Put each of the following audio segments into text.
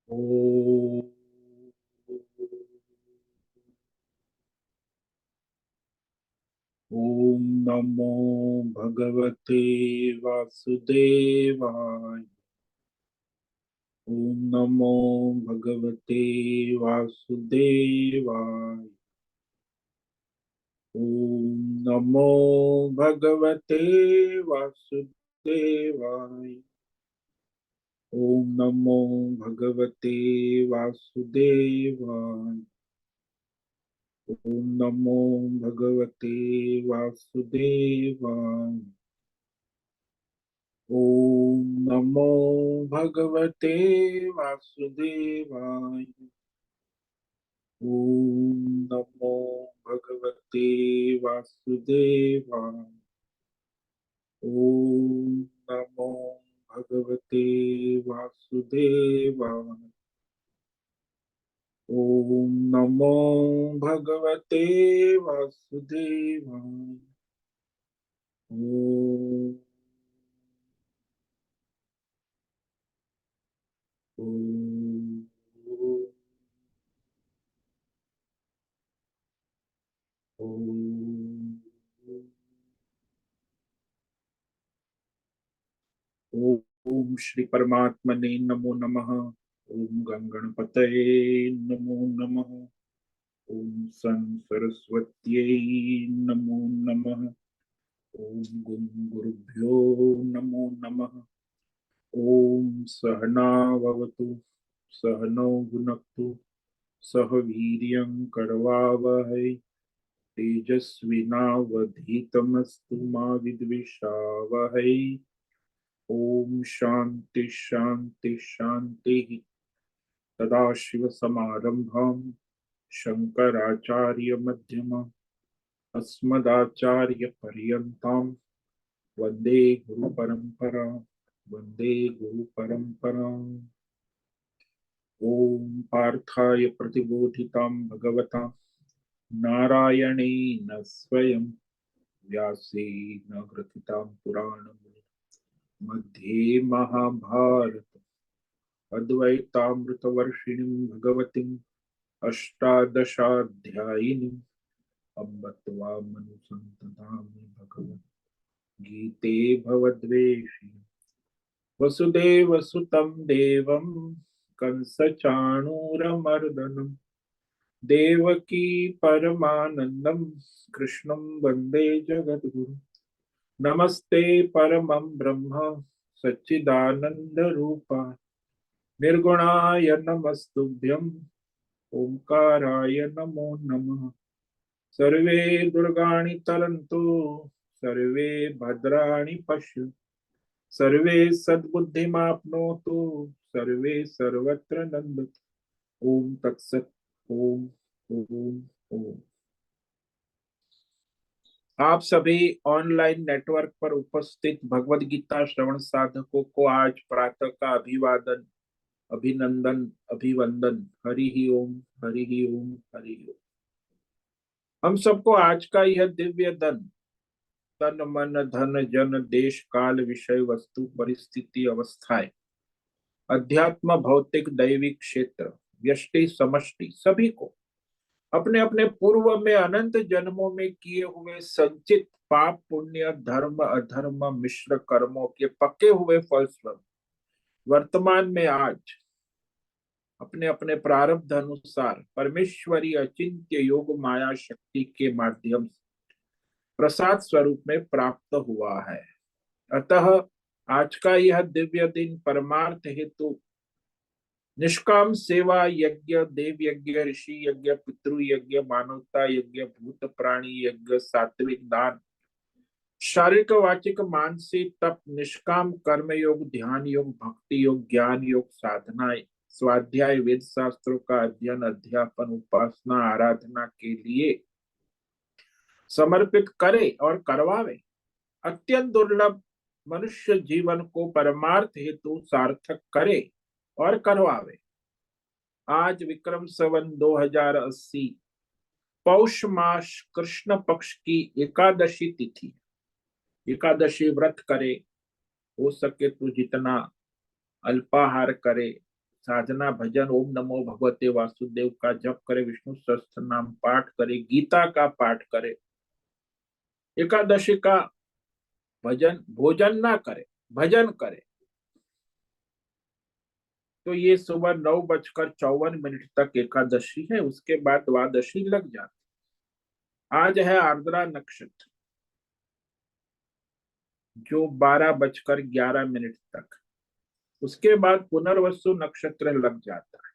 ओम ओम नमो भगवते वासुदेवाय। ओम नमो भगवते वासुदेवाय। ओम नमो भगवते वासुदेवाय। ओम नमो भगवते वासुदेवाय। ओम नमो भगवते वासुदेवाय। ओम नमो भगवते वासुदेवाय। ओम नमो भगवते वासुदेवाय। ओम नमो भगवते वासुदेवाय। ओम नमो भगवते वासुदेवाय। ओम ओम ओम ओम श्री परमात्मने नमो नमः। ओम गं गणपतये नमो नमः। ओम सं सरस्वत्यै नमो नमः। ओम गुं गुरुभ्यो नमो नमः। ओम सहना भवतु सहनौ भुनक्तु सह वीर्यं करवावहै तेजस्विनावधीतमस्तु मा विद्विषावहै। ओम शांति शांति शांति। सदाशिवसमारम्भां शङ्कराचार्यमध्यमाम् अस्मदाचार्यपर्यन्तां वन्दे गुरुपरम्परां। वन्दे गुरुपरम्पराम्। ॐ पार्थाय प्रतिबोधितां भगवता नारायणेन स्वयं व्यासेन ग्रथितां पुराणमुनि मध्ये महाभारत अद्वैतामृतवर्षिणीं भगवतीम् अष्टादशाध्यायिनीम् अम्ब त्वामनुसन्ततामि भगवन् गीते भवद्वेषि वसुदेवसुतं देवं कंसचाणूरमर्दनं देवकी परमानन्दं कृष्णं वन्दे जगद्गुरुं। नमस्ते परमं ब्रह्म सच्चिदानन्दरूपाय निर्गुणाय नमस्तुभ्यं ओंकाराय नमो नमः। सर्वे दुर्गाणि तरन्तु सर्वे भद्राणि पश्य सर्वे सद्बुद्धिमाप्नोतु सर्वे सर्वत्र नन्दतु। ओम तत्सत। ओम ओम ओम। आप सभी ऑनलाइन नेटवर्क पर उपस्थित भगवद गीता श्रवण साधकों को आज प्रातः का अभिवादन अभिनंदन अभिवंदन। हरि ही ओम हरि ही ओम हरि ही ओम। हम सबको आज का यह दिव्य दिन तन मन धन जन देश काल विषय वस्तु परिस्थिति अवस्थाएं अध्यात्म भौतिक दैविक क्षेत्र व्यष्टि समष्टि सभी को अपने अपने पूर्व में अनंत जन्मों में किए हुए संचित पाप पुण्य धर्म अधर्म मिश्र कर्मों के पक्के हुए फलस्वरूप वर्तमान में आज अपने अपने प्रारब्ध अनुसार परमेश्वरी अचिंत्य योग माया शक्ति के माध्यम से प्रसाद स्वरूप में प्राप्त हुआ है। अतः आज का यह दिव्य दिन परमार्थ हेतु निष्काम सेवा यज्ञ देव यज्ञ ऋषि यज्ञ पितृ यज्ञ मानवता यज्ञ भूत प्राणी यज्ञ सात्विक दान शारीरिक वाचिक मानसिक तप निष्काम कर्म योग ध्यान योग भक्ति योग ज्ञान योग साधनाएं स्वाध्याय वेद शास्त्रों का अध्ययन अध्यापन उपासना आराधना के लिए समर्पित करे और करवावे। अत्यंत दुर्लभ मनुष्य जीवन को परमार्थ हेतु सार्थक करे और करवावे। आज विक्रम संवत 2080 पौष मास कृष्ण पक्ष की एकादशी तिथि। एकादशी व्रत करे, हो सके तो जितना अल्पाहार करे, साधना भजन ओम नमो भगवते वासुदेव का जप करे, विष्णु सहस्त्र नाम पाठ करे, गीता का पाठ करे, एकादशी का भजन भोजन ना करे, भजन करे, तो ये सुबह 9:54 तक एकादशी है। उसके बाद द्वादशी लग जाती। आज है आर्द्रा नक्षत्र, जो 12:11 तक, उसके बाद पुनर्वसु नक्षत्र लग जाता है।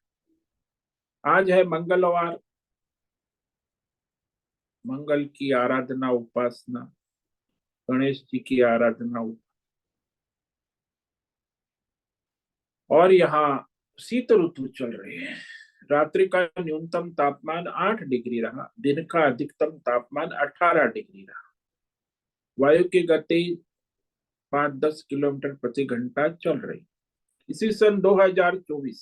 आज है मंगलवार, मंगल की आराधना उपासना, गणेश जी की आराधना, और यहाँ शीत ऋतु चल रही है। रात्रि का न्यूनतम तापमान 8 डिग्री रहा, दिन का अधिकतम तापमान 18 डिग्री रहा। वायु की गति 5-10 किलोमीटर प्रति घंटा चल रही। इसी सन 2024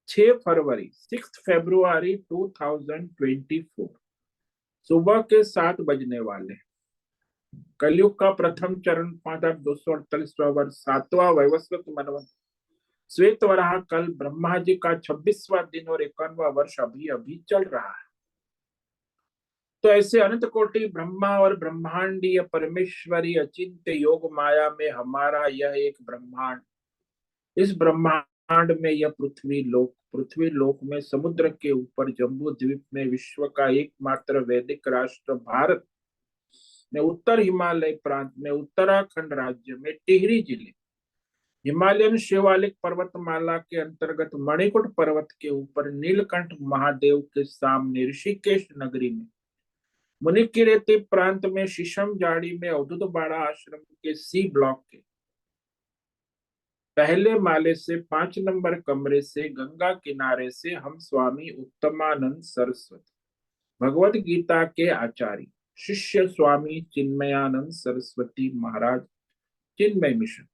6 फरवरी 6 फरवरी 2024 सुबह के 7 बजने वाले। कलयुग का प्रथम चरण 5248वां वर्ष, 7वां वैवस्वत मनवंत, श्वेत वराह कल, ब्रह्मा जी का 26वां दिन और 51वां वर्ष अभी अभी चल रहा है। तो ऐसे अनंत कोटि ब्रह्मा और ब्रह्मांडीय परमेश्वरी अचिंत्य योग माया में हमारा यह एक ब्रह्मांड, इस ब्रह्मांड में यह पृथ्वी लोक में समुद्र के ऊपर जम्बू द्वीप में विश्व का एकमात्र वैदिक राष्ट्र भारत में उत्तर हिमालय प्रांत में उत्तराखंड राज्य में टिहरी जिले हिमालयन शिवालिक पर्वतमाला के अंतर्गत मणिकुट पर्वत के ऊपर नीलकंठ महादेव के सामने ऋषिकेश नगरी में मुनिकिरेती प्रांत में शीशम जाड़ी में अवधूत बाड़ा आश्रम के सी ब्लॉक के पहले माले से 5 नंबर कमरे से गंगा किनारे से हम स्वामी उत्तमानंद सरस्वती भगवत गीता के आचार्य शिष्य स्वामी चिन्मयानंद सरस्वती महाराज चिन्मय मिशन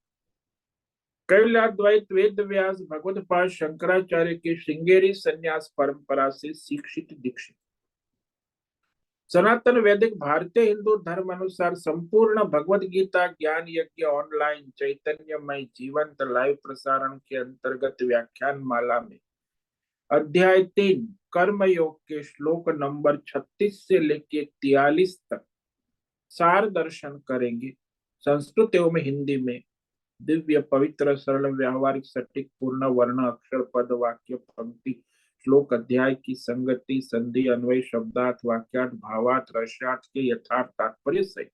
कैवल्याद्वैत वेद व्यास भगवत पाद शंकराचार्य के श्रृंगेरी संन्यास परंपरा से शिक्षित दीक्षित सनातन वैदिक भारतीय हिंदू धर्म अनुसार संपूर्ण भगवत गीता ज्ञान यज्ञ ऑनलाइन चैतन्यमय जीवंत लाइव प्रसारण के अंतर्गत व्याख्यान माला में अध्याय 3 कर्म योग के श्लोक नंबर 36 से लेके 43 तक सार दर्शन करेंगे। संस्कृत एवं हिंदी में दिव्य पवित्र सरल व्यावहारिक सटीक पूर्ण वर्ण अक्षर पद वाक्य पंक्ति श्लोक अध्याय की संगति संधि अन्वय शब्दार्थ वाक्यार्थ भावार्थ रसार्थ के यथार्थ तात्पर्य सहित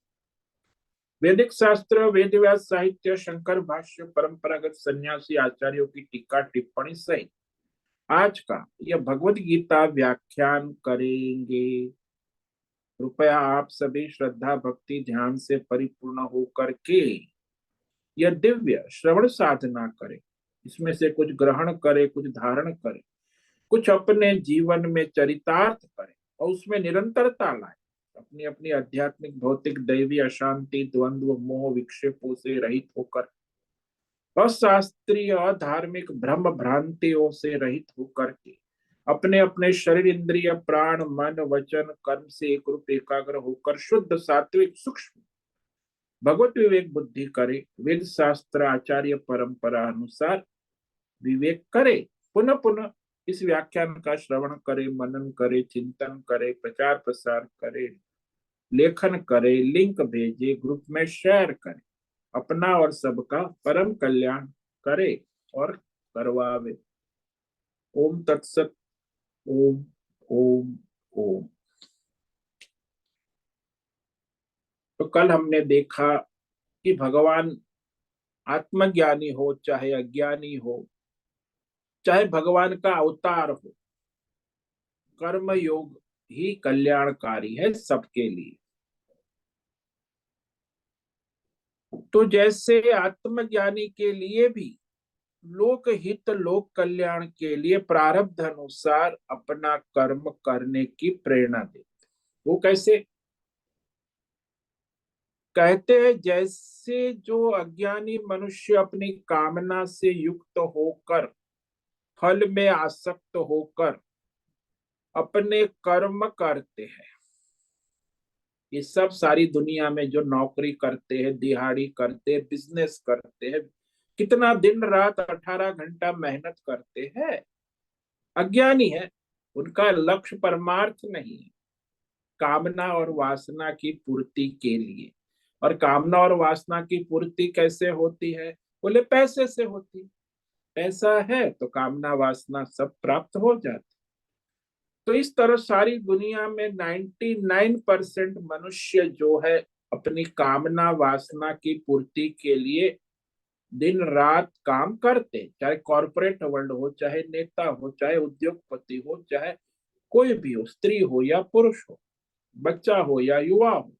वैदिक शास्त्र वेद व्यास साहित्य शंकर भाष्य परंपरागत सन्यासी आचार्यों की टीका टिप्पणी सहित आज का यह भगवत गीता व्याख्यान करेंगे। कृपया आप सभी श्रद्धा भक्ति ध्यान से परिपूर्ण होकर के यह दिव्य श्रवण साधना करें। इसमें से कुछ ग्रहण करे, कुछ धारण करे, कुछ अपने जीवन में चरितार्थ करें और उसमें निरंतरता लाए। अपनी अपनी आध्यात्मिक भौतिक दैवी अशांति द्वंद्व मोह विक्षेपों से रहित होकर अशास्त्रीय धार्मिक भ्रम भ्रांतियों से रहित होकर के अपने अपने शरीर इंद्रिय प्राण मन वचन कर्म से एक रूप एकाग्र होकर शुद्ध सात्विक सूक्ष्म भगवत विवेक बुद्धि करे। वेद शास्त्र आचार्य परंपरा अनुसार विवेक करे। पुनः पुनः इस व्याख्यान का श्रवण करे, मनन करे, चिंतन करे, प्रचार प्रसार करे, लेखन करे, लिंक भेजे, ग्रुप में शेयर करे, अपना और सबका परम कल्याण करे और करवावे। ओम तत्सत। ओम ओम ओम। तो कल हमने देखा कि भगवान आत्मज्ञानी हो चाहे अज्ञानी हो, चाहे भगवान का अवतार हो, कर्म योग ही कल्याणकारी है सबके लिए। तो जैसे आत्मज्ञानी के लिए भी लोक हित लोक कल्याण के लिए प्रारब्ध अनुसार अपना कर्म करने की प्रेरणा देते। वो कैसे? कहते हैं जैसे जो अज्ञानी मनुष्य अपनी कामना से युक्त होकर फल में आसक्त होकर अपने कर्म करते हैं। ये सब सारी दुनिया में जो नौकरी करते हैं, दिहाड़ी करते हैं, बिजनेस करते हैं, कितना दिन रात 18 घंटा मेहनत करते हैं। अज्ञानी है, उनका लक्ष्य परमार्थ नहीं है, कामना और वासना की पूर्ति के लिए। और कामना और वासना की पूर्ति कैसे होती है? बोले पैसे से होती है। पैसा है तो कामना वासना सब प्राप्त हो जाती। तो इस तरह सारी दुनिया में 99% मनुष्य जो है अपनी कामना वासना की पूर्ति के लिए दिन रात काम करते, चाहे कॉरपोरेट वर्ल्ड हो, चाहे नेता हो, चाहे उद्योगपति हो, चाहे कोई भी हो, स्त्री हो या पुरुष हो, बच्चा हो या युवा हो,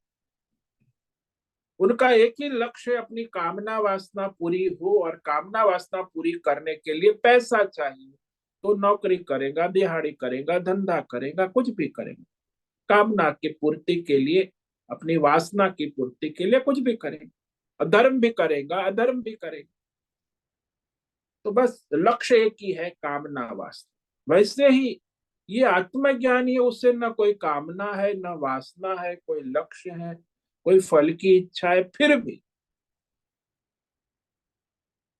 उनका एक ही लक्ष्य है, अपनी कामना वासना पूरी हो। और कामना वासना पूरी करने के लिए पैसा चाहिए, तो नौकरी करेगा, दिहाड़ी करेगा, धंधा करेगा, कुछ भी करेगा कामना की पूर्ति के लिए, अपनी वासना की पूर्ति के लिए कुछ भी करेगा। धर्म भी करेगा, अधर्म भी करेगा। तो बस लक्ष्य एक ही है, कामना वासना। वैसे ही ये आत्मज्ञानी है, उससे न कोई कामना है, न वासना है, कोई लक्ष्य है, कोई फल की इच्छा है। फिर भी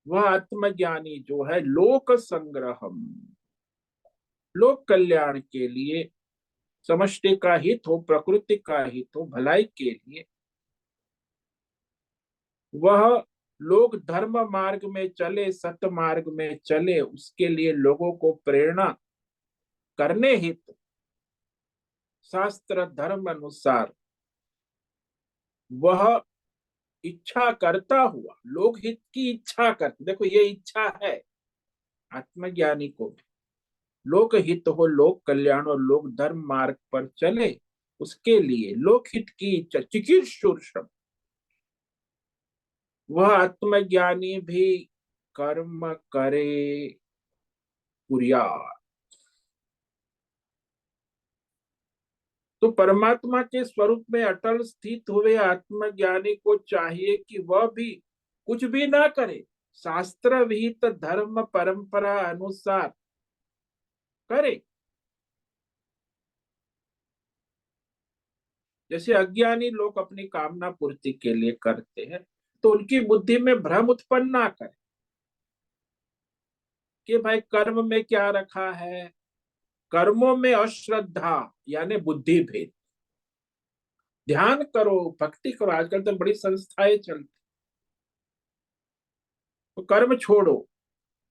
वह आत्मज्ञानी जो है लोक संग्रहम, लोक कल्याण के लिए, समष्टि का हित हो, प्रकृति का हित हो, भलाई के लिए, वह लोग धर्म मार्ग में चले, सत मार्ग में चले, उसके लिए लोगों को प्रेरणा करने हित शास्त्र धर्म अनुसार वह इच्छा करता हुआ, लोक हित की इच्छा करते। देखो ये इच्छा है आत्मज्ञानी को भी, लोक हित हो, लोक कल्याण और लोक धर्म मार्ग पर चले, उसके लिए लोक हित की इच्छा, चिकीर्षुर शब्द। वह आत्मज्ञानी भी कर्म करे कुरिया। तो परमात्मा के स्वरूप में अटल स्थित हुए आत्मज्ञानी को चाहिए कि वह भी कुछ भी ना करे, शास्त्र विहित धर्म परंपरा अनुसार करे। जैसे अज्ञानी लोग अपनी कामना पूर्ति के लिए करते हैं, तो उनकी बुद्धि में भ्रम उत्पन्न ना करे कि भाई कर्म में क्या रखा है। कर्मों में अश्रद्धा यानी बुद्धि भेद। ध्यान करो, भक्ति करो, आजकल तो बड़ी संस्थाएं चलती, तो कर्म छोड़ो,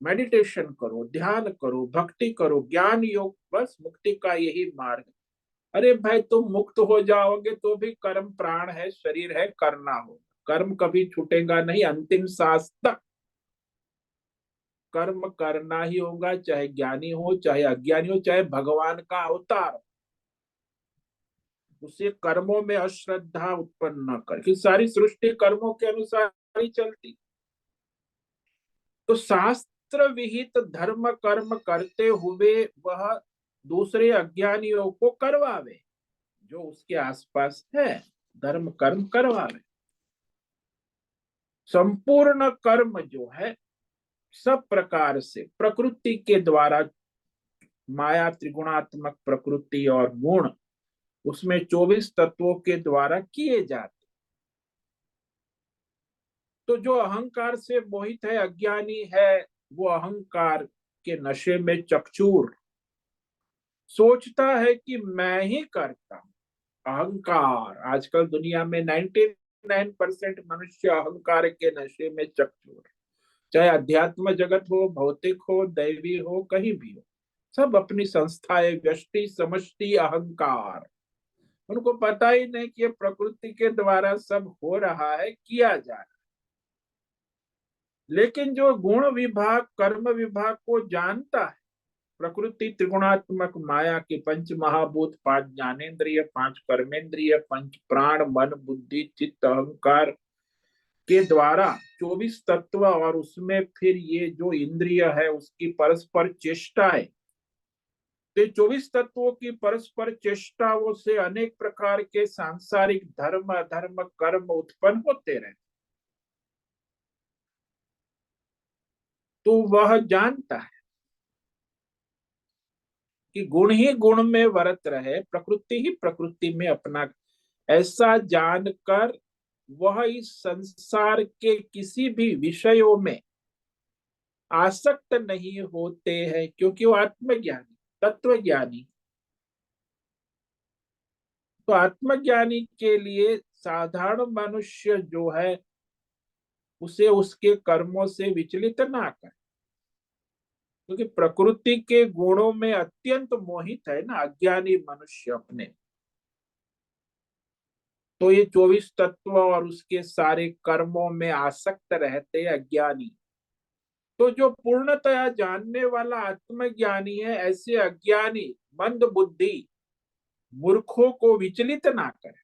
मेडिटेशन करो, ध्यान करो, भक्ति करो, ज्ञान योग, बस मुक्ति का यही मार्ग। अरे भाई तुम मुक्त हो जाओगे तो भी कर्म प्राण है, शरीर है, करना हो। कर्म कभी छूटेगा नहीं, अंतिम सांस तक कर्म करना ही होगा, चाहे ज्ञानी हो, चाहे अज्ञानी हो, चाहे भगवान का अवतार हो। उसे कर्मों में अश्रद्धा उत्पन्न न कर, कि सारी सृष्टि कर्मों के अनुसार ही चलती। तो शास्त्र विहित धर्म कर्म करते हुए वह दूसरे अज्ञानियों को करवावे, जो उसके आसपास है, धर्म कर्म करवावे। संपूर्ण कर्म जो है सब प्रकार से प्रकृति के द्वारा, माया त्रिगुणात्मक प्रकृति और गुण, उसमें 24 तत्वों के द्वारा किए जाते। तो जो अहंकार से मोहित है, अज्ञानी है, वो अहंकार के नशे में चकचूर, सोचता है कि मैं ही करता हूं। अहंकार, आजकल दुनिया में 99% मनुष्य अहंकार के नशे में चकचूर, चाहे अध्यात्म जगत हो, भौतिक हो, दैवी हो, कहीं भी हो, सब अपनी संस्थाएं, व्यष्टि समष्टि अहंकार। उनको पता ही नहीं कि ये प्रकृति के द्वारा सब हो रहा है, किया जा रहा है। लेकिन जो गुण विभाग कर्म विभाग को जानता है, प्रकृति त्रिगुणात्मक माया के पंच महाभूत, पांच ज्ञानेन्द्रिय, पांच कर्मेंद्रिय, पंच प्राण, मन बुद्धि चित्त अहंकार के द्वारा 24 तत्व, और उसमें फिर ये जो इंद्रिय है उसकी परस्पर चेष्टाएं। तो 24 तत्वों की परस्पर चेष्टाओं से अनेक प्रकार के सांसारिक धर्म अधर्म कर्म उत्पन्न होते रहे। तो वह जानता है कि गुण ही गुण में वर्त रहे, प्रकृति ही प्रकृति में अपना, ऐसा जानकर वह इस संसार के किसी भी विषयों में आसक्त नहीं होते हैं, क्योंकि वो आत्मज्ञानी तत्वज्ञानी। तो आत्मज्ञानी के लिए साधारण मनुष्य जो है उसे उसके कर्मों से विचलित ना करे, क्योंकि प्रकृति के गुणों में अत्यंत मोहित है ना अज्ञानी मनुष्य अपने। तो ये 24 तत्व और उसके सारे कर्मों में आसक्त रहते अज्ञानी। तो जो पूर्णतया जानने वाला आत्मज्ञानी है, ऐसे अज्ञानी मंद बुद्धि मूर्खों को विचलित ना करे,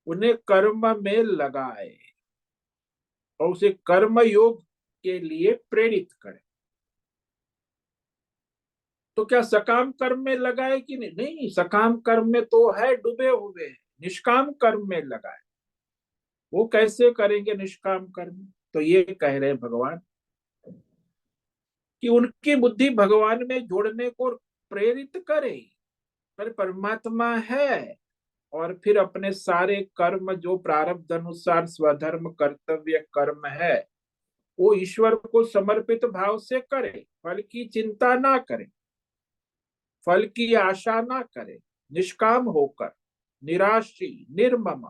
उन्हें कर्म में लगाए और उसे कर्म योग के लिए प्रेरित करे। तो क्या सकाम कर्म में लगाए कि नहीं? नहीं, सकाम कर्म में तो है डूबे हुए, निष्काम कर्म में लगाए। वो कैसे करेंगे निष्काम कर्म? तो ये कह रहे भगवान कि उनकी बुद्धि भगवान में जोड़ने को प्रेरित करे। पर परमात्मा है, और फिर अपने सारे कर्म जो प्रारब्ध अनुसार स्वधर्म कर्तव्य कर्म है वो ईश्वर को समर्पित भाव से करे, फल की चिंता ना करे, फल की आशा ना करे, निष्काम होकर, निराशी निर्मम,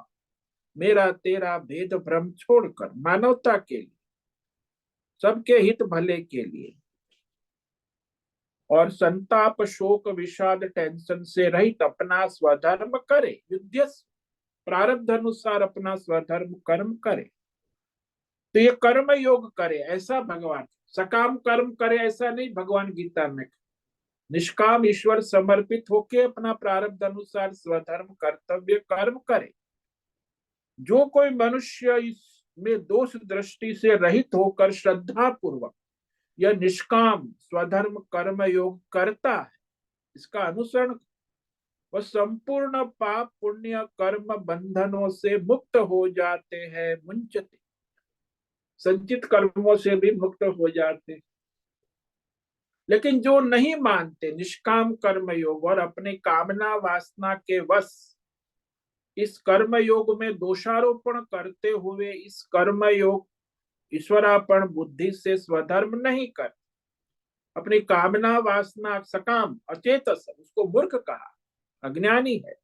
मेरा तेरा भेद भ्रम छोड़कर मानवता के लिए, सबके हित भले के लिए, और संताप शोक विषाद टेंशन से रहित अपना स्वधर्म करे, युद्ध प्रारब्ध अनुसार अपना स्वधर्म कर्म करे। तो ये कर्म योग करे ऐसा भगवान, सकाम कर्म करे ऐसा नहीं भगवान गीता में। निष्काम ईश्वर समर्पित होके अपना प्रारब्ध अनुसार स्वधर्म कर्तव्य कर्म करे। जो कोई मनुष्य इसमें दोष दृष्टि से रहित होकर श्रद्धा पूर्वक यह निष्काम स्वधर्म कर्म योग करता है, इसका अनुसरण, वह संपूर्ण पाप पुण्य कर्म बंधनों से मुक्त हो जाते हैं, मुंचते, संचित कर्मों से भी मुक्त हो जाते। लेकिन जो नहीं मानते निष्काम कर्म योग और अपने कामना वासना के वश इस कर्म योग में दोषारोपण करते हुए इस कर्म योग ईश्वरापण बुद्धि से स्वधर्म नहीं कर, अपनी कामना वासना सकाम अचेतस, उसको मूर्ख कहा, अज्ञानी है।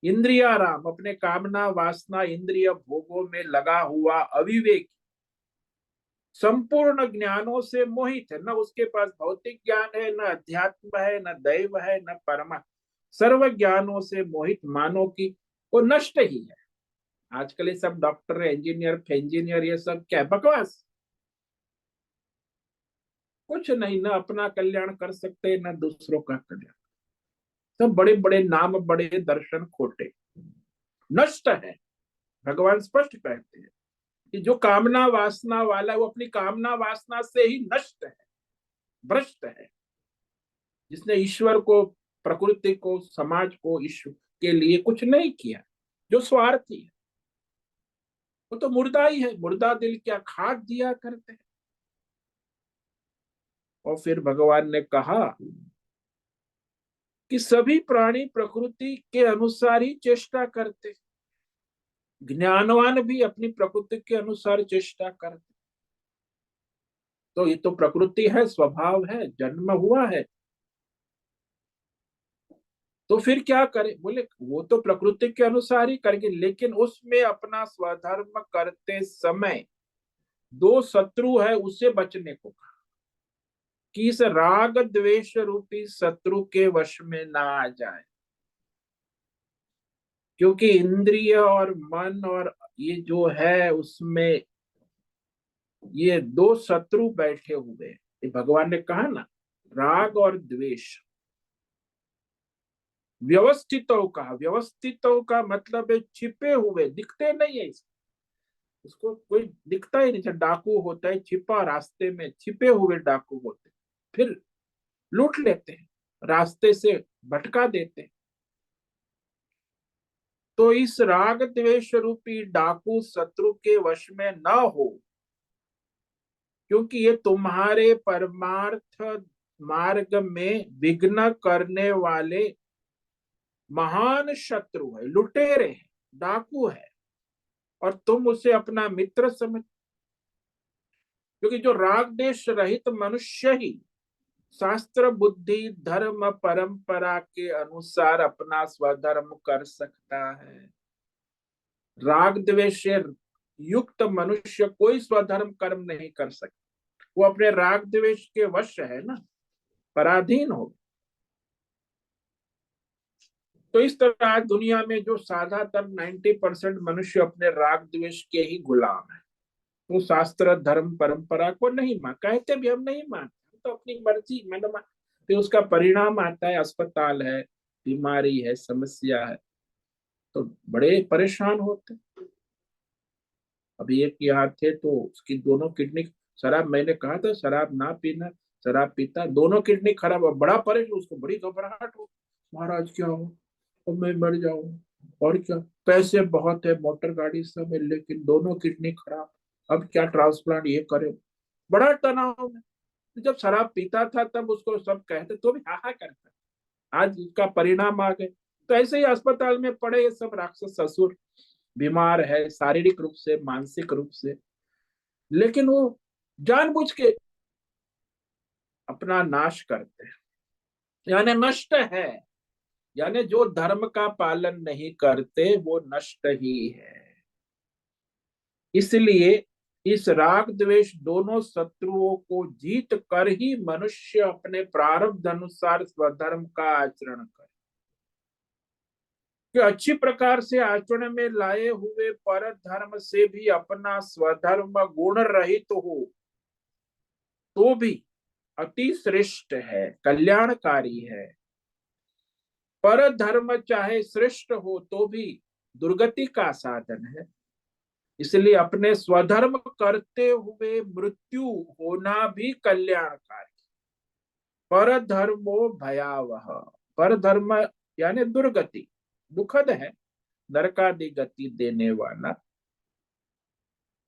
इंद्रियाराम, अपने कामना वासना इंद्रिय भोगों में लगा हुआ अविवेक, संपूर्ण ज्ञानों से मोहित है, न उसके पास भौतिक ज्ञान है, न अध्यात्म है, न दैव है, न परमा, सर्व ज्ञानों से मोहित मानो की वो नष्ट ही है। आजकल ये सब डॉक्टर इंजीनियर फेंजीनियर ये सब क्या है? बकवास, कुछ नहीं, न अपना कल्याण कर सकते न दूसरों का कल्याण। सब बड़े बड़े नाम बड़े दर्शन खोटे, नष्ट है। भगवान स्पष्ट कहते हैं कि जो कामना वासना वाला है वो अपनी कामना वासना से ही नष्ट है, भ्रष्ट है। जिसने ईश्वर को, प्रकृति को, समाज को, ईश्वर के लिए कुछ नहीं किया, जो स्वार्थी है वो तो मुर्दा ही है। मुर्दा दिल क्या खाद दिया करते हैं। और फिर भगवान ने कहा कि सभी प्राणी प्रकृति के अनुसार ही चेष्टा करते, ज्ञानवान भी अपनी प्रकृति के अनुसार चेष्टा करते। तो ये तो प्रकृति है, स्वभाव है, जन्म हुआ है। तो फिर क्या करे? बोले वो तो प्रकृति के अनुसार ही करेंगे, लेकिन उसमें अपना स्वधर्म करते समय दो शत्रु है, उसे बचने को कहा कि इस राग द्वेष रूपी शत्रु के वश में ना आ जाए। क्योंकि इंद्रिय और मन और ये जो है उसमें ये दो शत्रु बैठे हुए, ये भगवान ने कहा ना, राग और द्वेष। व्यवस्थितों का, व्यवस्थितों का मतलब है छिपे हुए, दिखते नहीं है उसको कोई दिखता ही नहीं। जब डाकू होता है छिपा, रास्ते में छिपे हुए डाकू होते, फिर लूट लेते हैं, रास्ते से भटका देते हैं। तो इस राग द्वेष रूपी डाकू शत्रु के वश में न हो, क्योंकि ये तुम्हारे परमार्थ मार्ग में विघ्न करने वाले महान शत्रु है, लुटेरे है, डाकू है, और तुम उसे अपना मित्र समझ। क्योंकि जो राग देश रहित मनुष्य ही शास्त्र बुद्धि धर्म परंपरा के अनुसार अपना स्वधर्म कर सकता है। राग द्वेष से युक्त मनुष्य कोई स्वधर्म कर्म नहीं कर सकता, वो अपने राग द्वेष के वश है ना, पराधीन हो। तो इस तरह आज दुनिया में जो ज्यादातर 90% मनुष्य अपने राग द्वेष के ही गुलाम है। वो शास्त्र धर्म परंपरा को नहीं मान, कहते भी हम नहीं मानते, तो अपनी मर्जी मैंने मान, फिर उसका परिणाम आता है अस्पताल है, बीमारी है, समस्या है, तो बड़े परेशान होते। अभी एक यहाँ थे तो उसकी दोनों किडनी, शराब मैंने कहा था शराब ना पीना, शराब पीता, दोनों किडनी खराब, बड़ा परेशान, उसको बड़ी घबराहट हो, महाराज क्या हो, अब मैं मर जाऊं, और क्या, पैसे बहुत है, मोटर गाड़ी सब है, लेकिन दोनों किडनी खराब, अब क्या ट्रांसप्लांट ये करे, बड़ा तनाव में। जब शराब पीता था तब उसको सब कहते तो भी हा करता, आज उसका परिणाम आ गए। तो ऐसे ही अस्पताल में पड़े ये सब राक्षस ससुर, बीमार है शारीरिक रूप से मानसिक रूप से, लेकिन वो जानबूझ के अपना नाश करते हैं, यानी नष्ट है, यानी जो धर्म का पालन नहीं करते वो नष्ट ही है। इसलिए इस राग द्वेष दोनों शत्रुओं को जीत कर ही मनुष्य अपने प्रारब्ध अनुसार स्वधर्म का आचरण करे, कि अच्छी प्रकार से आचरण में लाए हुए पर धर्म से भी अपना स्वधर्म गुण रहित हो तो भी अति श्रेष्ठ है, कल्याणकारी है। पर धर्म चाहे श्रेष्ठ हो तो भी दुर्गति का साधन है। इसलिए अपने स्वधर्म करते हुए मृत्यु होना भी कल्याणकारी। पर धर्मो भयावह, पर धर्म यानी दुर्गति, दुखद है, नरकादि गति देने वाला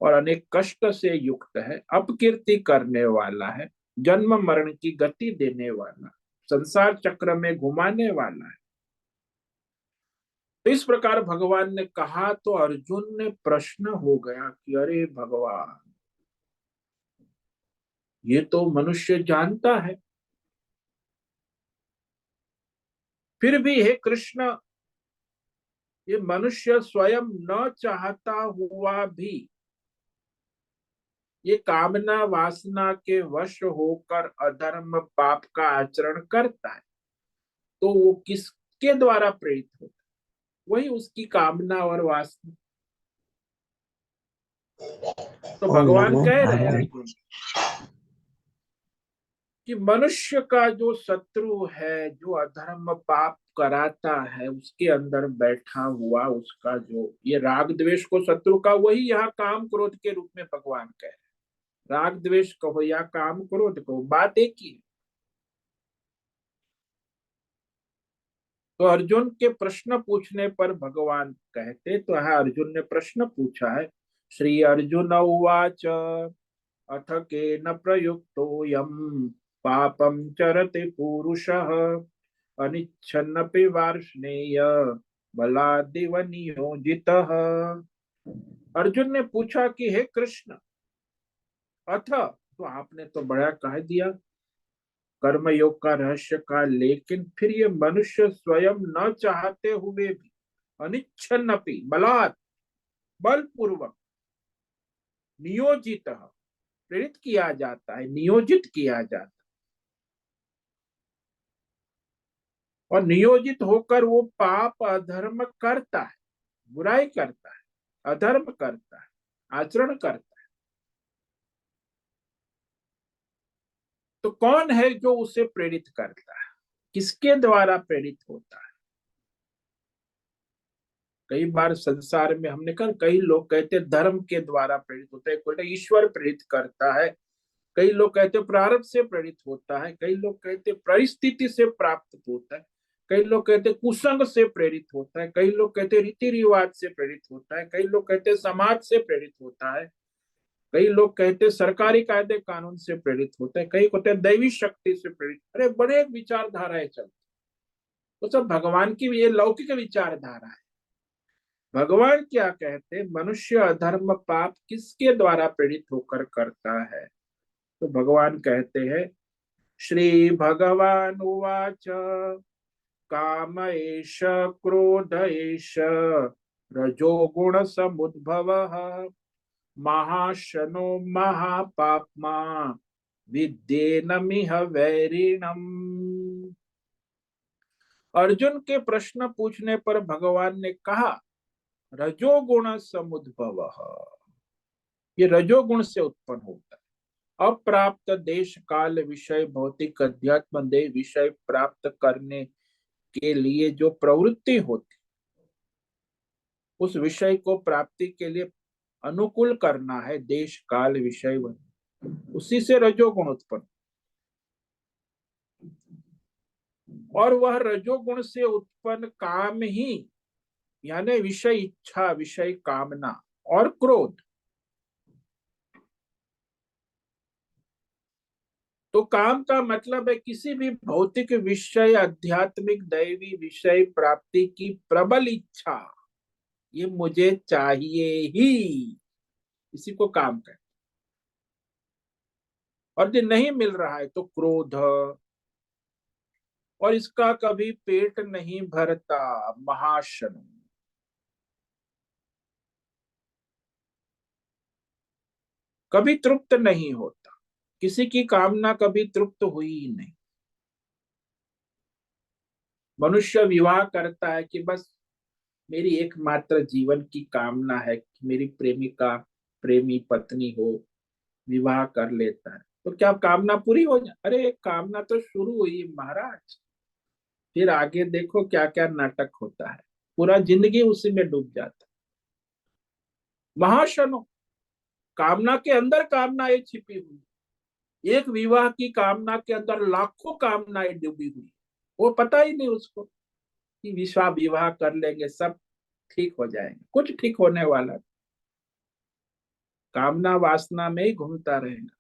और अनेक कष्ट से युक्त है, अपकीर्ति करने वाला है, जन्म मरण की गति देने वाला, संसार चक्र में घुमाने वाला है। तो इस प्रकार भगवान ने कहा तो अर्जुन ने प्रश्न हो गया कि अरे भगवान, ये तो मनुष्य जानता है, फिर भी हे कृष्ण, ये मनुष्य स्वयं न चाहता हुआ भी ये कामना वासना के वश होकर अधर्म पाप का आचरण करता है, तो वो किसके द्वारा प्रेरित होता है? वही उसकी कामना और वासना। तो ओम भगवान नमो कह रहे हैं नारायण। अर्जुन कि मनुष्य का जो शत्रु है, जो अधर्म पाप कराता है, उसके अंदर बैठा हुआ उसका जो ये राग द्वेष को शत्रु का, वही यहाँ काम क्रोध के रूप में भगवान कह रहे हैं। राग द्वेष कहो या काम क्रोध कहो, बात एक ही है। तो अर्जुन के प्रश्न पूछने पर भगवान कहते, तो यहाँ अर्जुन ने प्रश्न पूछा है। श्री अर्जुन उवाच अथ केन प्रयुक्तोऽयं पापं चरति पूरुषः अनिच्छन्नपि वार्ष्णेय बलादिव नियोजितः। अर्जुन ने पूछा कि हे कृष्ण, अथ, तो आपने तो बड़ा कह दिया कर्मयोग का रहस्य का, लेकिन फिर ये मनुष्य स्वयं न चाहते हुए भी अनिच्छन्नपि बलात्, बलपूर्वक, नियोजित, प्रेरित किया जाता है, नियोजित किया जाता है, और नियोजित होकर वो पाप अधर्म करता है, बुराई करता है, अधर्म करता है, आचरण करता है। तो कौन है जो उसे प्रेरित करता है, किसके द्वारा प्रेरित होता है? कई बार संसार में हमने कहा, कई लोग कहते धर्म के द्वारा प्रेरित होता है, कोई ईश्वर प्रेरित करता है, कई लोग कहते प्रारब्ध से प्रेरित होता है, कई लोग कहते परिस्थिति से प्राप्त होता है, कई लोग कहते कुसंग से प्रेरित होता है, कई लोग कहते रीति रिवाज से प्रेरित होता है, कई लोग कहते समाज से प्रेरित होता है, कई लोग कहते सरकारी कायदे कानून से प्रेरित होता है, कई कहते दैवी शक्ति से प्रेरित। अरे बड़े विचारधाराएं चलती, तो सब भगवान की ये लौकिक विचारधारा है। भगवान क्या कहते, मनुष्य अधर्म पाप किसके द्वारा प्रेरित होकर करता है? तो भगवान कहते हैं, श्री भगवान उवाच, काम एष क्रोध एष रजोगुण समुद्भव, महाशनो महापाप्मा विद्येनमिह वैरिणम। अर्जुन के प्रश्न पूछने पर भगवान ने कहा, रजोगुण समुद्भव, ये रजोगुण से उत्पन्न होता है। अप्राप्त देश काल विषय भौतिक अध्यात्म देह विषय प्राप्त करने के लिए जो प्रवृत्ति होती, उस विषय को प्राप्ति के लिए अनुकूल करना है, देश काल विषय, उसी से रजोगुण उत्पन्न। और वह रजोगुण से उत्पन्न काम ही, यानी विषय इच्छा, विषय कामना और क्रोध। तो काम का मतलब है किसी भी भौतिक विषय, आध्यात्मिक दैवी विषय प्राप्ति की प्रबल इच्छा, ये मुझे चाहिए ही, इसी को काम कहते। और जो नहीं मिल रहा है तो क्रोध, और इसका कभी पेट नहीं भरता, महाशनु, कभी तृप्त नहीं होता, किसी की कामना कभी तृप्त हुई ही नहीं। मनुष्य विवाह करता है कि बस मेरी एकमात्र जीवन की कामना है कि मेरी प्रेमिका, प्रेमी पत्नी हो, विवाह कर लेता है। तो क्या कामना पूरी हो जाए? अरे कामना तो शुरू हुई महाराज, फिर आगे देखो क्या क्या नाटक होता है, पूरा जिंदगी उसी में डूब जाता है। महाशनो, कामना के अंदर कामनाएं छिपी हुई, एक विवाह की कामना के अंदर लाखों कामनाएं डूबी हुई, वो पता ही नहीं उसको कि विश्वा विवाह कर लेंगे सब ठीक हो जाएंगे, कुछ ठीक होने वाला, कामना वासना में ही घूमता रहेगा।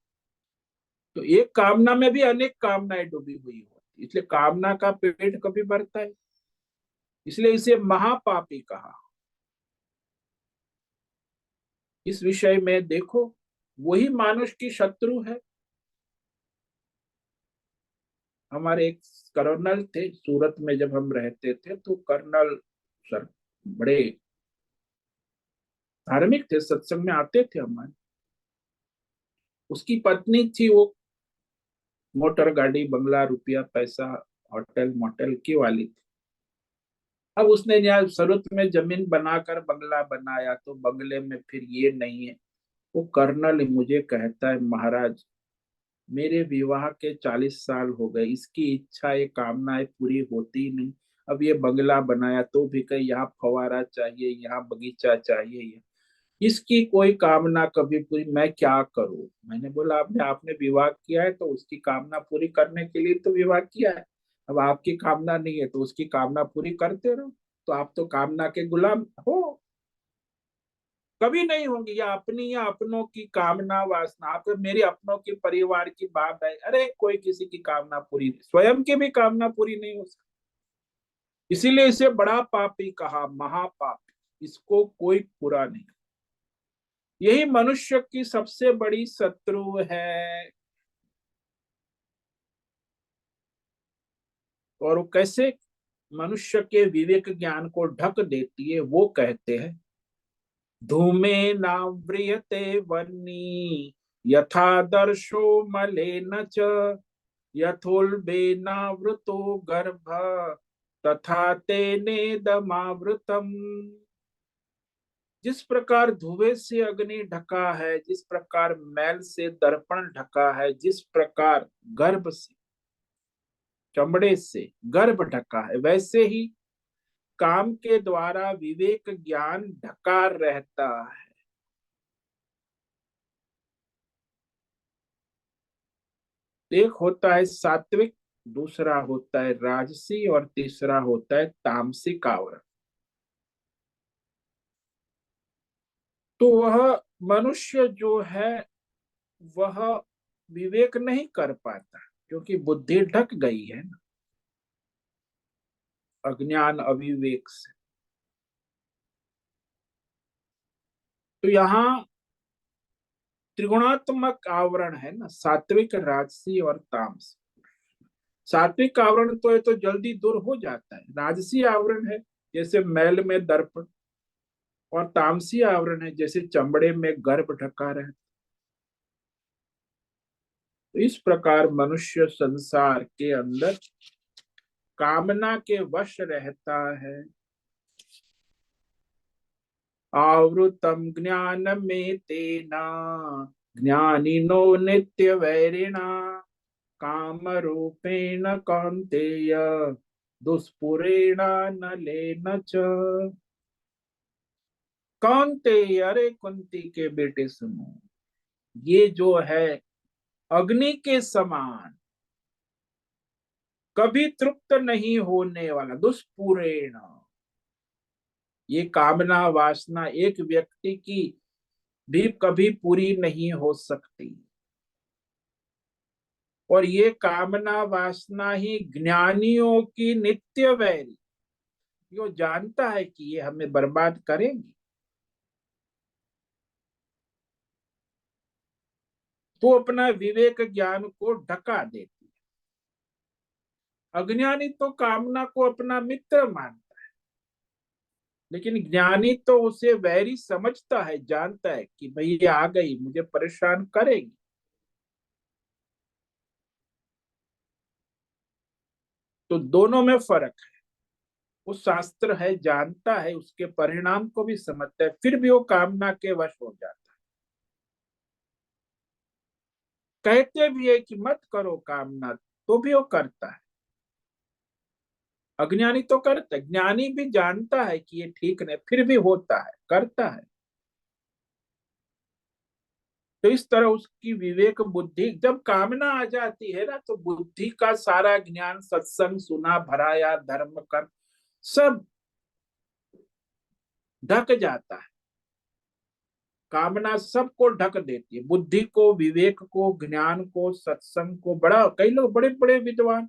तो एक कामना में भी अनेक कामनाएं डूबी हुई होती, इसलिए कामना का पेट कभी भरता है, इसलिए इसे महापापी कहा। इस विषय में देखो, वही मानुष की शत्रु है। हमारे एक कर्नल थे सूरत में, जब हम रहते थे तो कर्नल सर बड़े धार्मिक थे, सत्संग में आते थे हमारे। उसकी पत्नी थी, वो मोटर गाड़ी बंगला रुपया पैसा होटल मोटल की वाली थी। अब उसने यहाँ सूरत में जमीन बनाकर बंगला बनाया, तो बंगले में फिर ये नहीं है। वो कर्नल मुझे कहता है, महाराज मेरे विवाह के 40 साल हो गए, इसकी इच्छा ये कामनाएं पूरी होती नहीं। अब ये बंगला बनाया तो भी कहीं यहाँ फवारा चाहिए, यहाँ बगीचा चाहिए, इसकी कोई कामना कभी पूरी, मैं क्या करूं? मैंने बोला, आपने आपने विवाह किया है तो उसकी कामना पूरी करने के लिए तो विवाह किया है। अब आपकी कामना नहीं है तो उसकी कामना पूरी करते रहो, तो आप तो कामना के गुलाम हो, कभी नहीं होंगी। या अपनी या अपनों की कामना वासना, आप मेरे अपनों के परिवार की बात है, अरे कोई किसी की कामना पूरी नहीं, स्वयं की भी कामना पूरी नहीं हो सकती। इसीलिए इसे बड़ा पापी कहा, महापापी, इसको कोई पूरा नहीं। यही मनुष्य की सबसे बड़ी शत्रु है। और वो कैसे मनुष्य के विवेक ज्ञान को ढक देती है, वो कहते हैं, धूमे नाव्रियते वह्नि यथा दर्शो मलेन च, यथोल्बेनावृतो गर्भ तथा तेनेदमावृतम। जिस प्रकार धुएं से अग्नि ढका है, जिस प्रकार मैल से दर्पण ढका है, जिस प्रकार गर्भ से, चमड़े से गर्भ ढका है, वैसे ही काम के द्वारा विवेक ज्ञान ढका रहता है। एक होता है सात्विक, दूसरा होता है राजसी, और तीसरा होता है तामसिक आवरण। तो वह मनुष्य जो है, वह विवेक नहीं कर पाता, क्योंकि बुद्धि ढक गई है ना, अज्ञान अविवेक से। तो यहाँ त्रिगुणात्मक आवरण है ना, सात्विक, राजसी और तामसी। सात्विक आवरण तो ये तो जल्दी दूर हो जाता है, राजसी आवरण है जैसे मैल में दर्पण, और तामसी आवरण है जैसे चमड़े में गर्भ ढका रहता। तो इस प्रकार मनुष्य संसार के अंदर कामना के वश रहता है। आवृतम ज्ञान में तेना ज्ञानिनो नित्य वैरिणा काम रूपेण कौन्तेय दुष्पुरेण नलेन च। कौन्तेय, अरे कुंती के बेटे सुनो, ये जो है अग्नि के समान कभी तृप्त नहीं होने वाला, दुष्पुरेण, ये कामना वासना एक व्यक्ति की भी कभी पूरी नहीं हो सकती। और ये कामना वासना ही ज्ञानियों की नित्य वैरी, जो जानता है कि ये हमें बर्बाद करेंगी, तो अपना विवेक ज्ञान को ढका देती है। अज्ञानी तो कामना को अपना मित्र मानता है, लेकिन ज्ञानी तो उसे वैरी समझता है, जानता है कि भाई ये आ गई मुझे परेशान करेगी। तो दोनों में फर्क है। वो शास्त्र है, जानता है, उसके परिणाम को भी समझता है, फिर भी वो कामना के वश हो जाता है। कहते भी है कि मत करो कामना, तो भी वो करता है। अज्ञानी तो करता है, ज्ञानी भी जानता है कि ये ठीक नहीं, फिर भी होता है, करता है। तो इस तरह उसकी विवेक बुद्धि, जब कामना आ जाती है ना, तो बुद्धि का सारा ज्ञान, सत्संग सुना भराया, धर्म कर्म सब ढक जाता है। कामना सबको ढक देती है, बुद्धि को, विवेक को, ज्ञान को, सत्संग को। बड़ा, कई लोग बड़े बड़े विद्वान,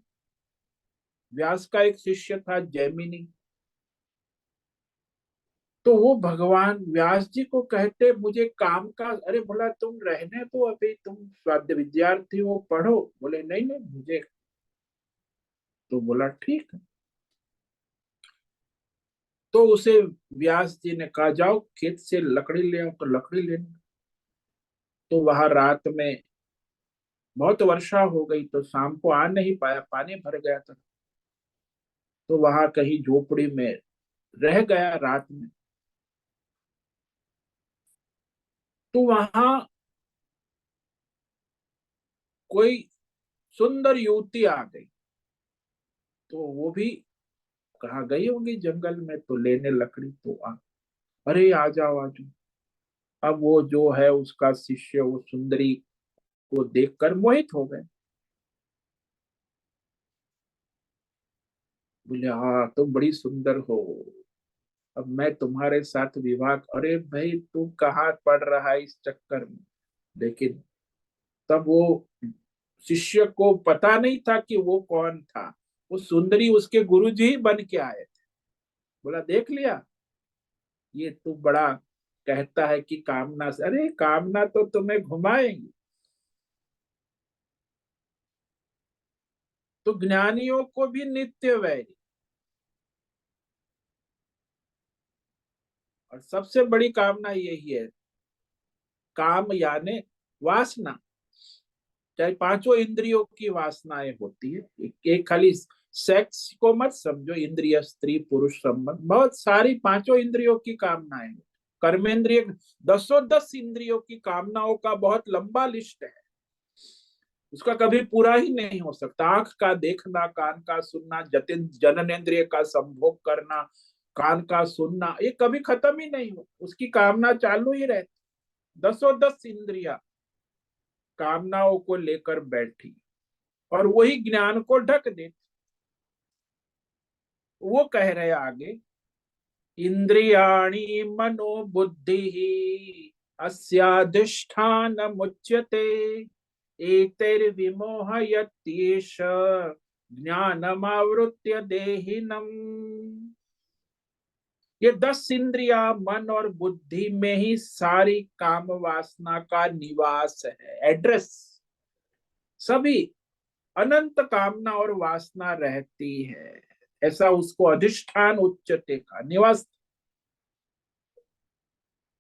व्यास का एक शिष्य था जैमिनी, तो वो भगवान व्यास जी को कहते मुझे काम का, अरे बोला तुम रहने तो, अभी तुम स्वाध्याय विद्यार्थी हो, पढ़ो। बोले नहीं नहीं मुझे, तो बोला ठीक है। तो उसे व्यास जी ने कहा जाओ खेत से लकड़ी ले आओ, तो लकड़ी ले। तो वहां रात में बहुत वर्षा हो गई, तो शाम को आ नहीं पाया, पानी भर गया था। तो वहां कहीं झोपड़ी में रह गया रात में। तो वहां कोई सुंदर युवती आ गई, तो वो भी कहाँ गई होंगी जंगल में, तो लेने लकड़ी, तो अरे आ जाओ आ जाओ। अब वो जो है उसका शिष्य, वो सुंदरी को देखकर मोहित हो गए। बोले हाँ तुम बड़ी सुंदर हो, अब मैं तुम्हारे साथ विवाह। अरे भाई तू कहाँ पड़ रहा है इस चक्कर में। लेकिन तब वो शिष्य को पता नहीं था कि वो कौन था। वो सुंदरी उसके गुरुजी ही बन के आए थे। बोला देख लिया, ये तू बड़ा कहता है कि कामना से, अरे कामना तो तुम्हें घुमाएगी। तो ज्ञानियों को भी नित्य वैरी, और सबसे बड़ी कामना यही है, काम यानी वासना। चाहे पांचों इंद्रियों की वासनाएं होती है, एक खाली सेक्स को मत समझो, इंद्रिय स्त्री पुरुष संबंध, बहुत सारी पांचों इंद्रियों की कामनाएं। कर्मेंद्रिय, दसों दस इंद्रियों की कामनाओं का बहुत लंबा लिस्ट है, उसका कभी पूरा ही नहीं हो सकता। आंख का देखना, कान का सुनना, जतिन जननेन्द्रिय का संभोग करना, कान का सुनना, ये कभी खत्म ही नहीं हो, उसकी कामना चालू ही रहती। दसों दस इंद्रिया कामनाओं को लेकर बैठी, और वही ज्ञान को ढक देती। वो कह रहे आगे, इंद्रियाणि मनो बुद्धि अस्याधिष्ठान मुच्यते एतैर्विमोहयत्येष ज्ञानमावृत्य देहिनम्। ये 10 इंद्रिया मन और बुद्धि में ही सारी काम वासना का निवास है, एड्रेस। सभी अनंत कामना और वासना रहती है, ऐसा उसको अधिष्ठान उच्चते का निवास।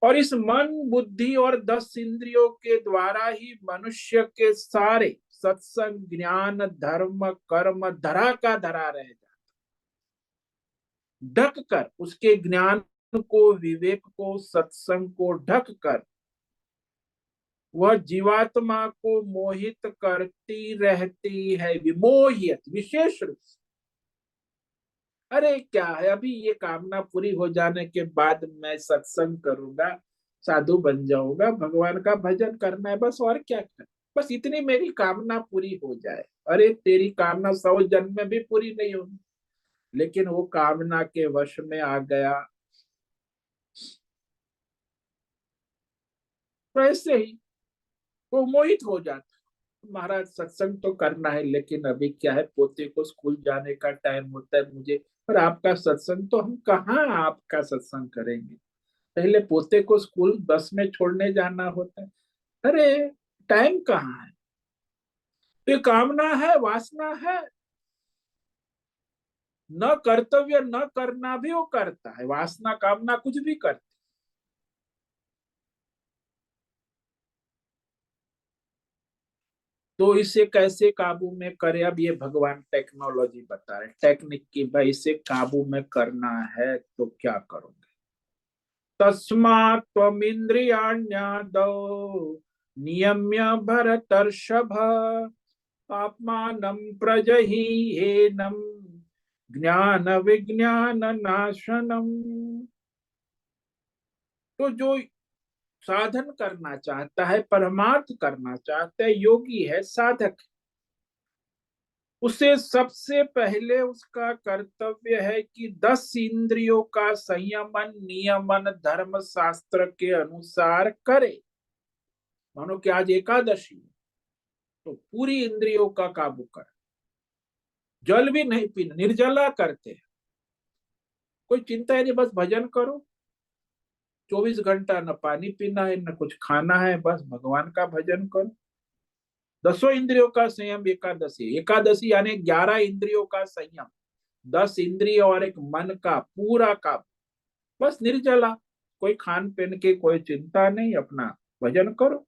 और इस मन बुद्धि और 10 इंद्रियों के द्वारा ही मनुष्य के सारे सत्संग ज्ञान धर्म कर्म धरा का धरा रह जाता, ढक कर उसके ज्ञान को विवेक को सत्संग को ढक कर वह जीवात्मा को मोहित करती रहती है, विमोहित विशेष रूप से। अरे क्या है, अभी ये कामना पूरी हो जाने के बाद मैं सत्संग करूंगा, साधु बन जाऊंगा, भगवान का भजन करना है बस, और क्या कर, बस इतनी मेरी कामना पूरी हो जाए। अरे तेरी कामना 100 जन्म में भी पूरी नहीं होगी, लेकिन वो कामना के वश में आ गया तो ऐसे ही वो मोहित हो जाता। महाराज सत्संग तो करना है, लेकिन अभी क्या है, पोते को स्कूल जाने का टाइम होता है मुझे, पर आपका सत्संग तो हम कहाँ आपका सत्संग करेंगे, पहले पोते को स्कूल बस में छोड़ने जाना होता है। अरे टाइम कहाँ है, तो ये कामना है वासना है, न कर्तव्य न करना भी वो करता है, वासना कामना कुछ भी करती। तो इसे कैसे काबू में करे, अब ये भगवान टेक्नोलॉजी बता रहे, टेक्निक की, भाई इसे काबू में करना है तो क्या करोगे। तस्मात् त्वमिन्द्रियाण्यादौ नियम्य भरतर्षभ, पाप्मानं प्रजहीहेनं ज्ञान विज्ञान नाशनम। तो जो साधन करना चाहता है, परमार्थ करना चाहता है, योगी है, साधक, उसे सबसे पहले उसका कर्तव्य है कि 10 इंद्रियों का संयमन नियमन धर्म शास्त्र के अनुसार करे। मानो कि आज एकादशी, तो पूरी इंद्रियों का काबू कर, जल भी नहीं पीना, निर्जला करते हैं, कोई चिंता है नहीं, बस भजन करो, 24 घंटा न पानी पीना है न कुछ खाना है, बस भगवान का भजन करो। 10 इंद्रियों का संयम एकादशी, एकादशी यानी 11 इंद्रियों का संयम, 10 इंद्रिय और एक मन का पूरा का, बस निर्जला, कोई खान पीन की कोई चिंता नहीं, अपना भजन करो।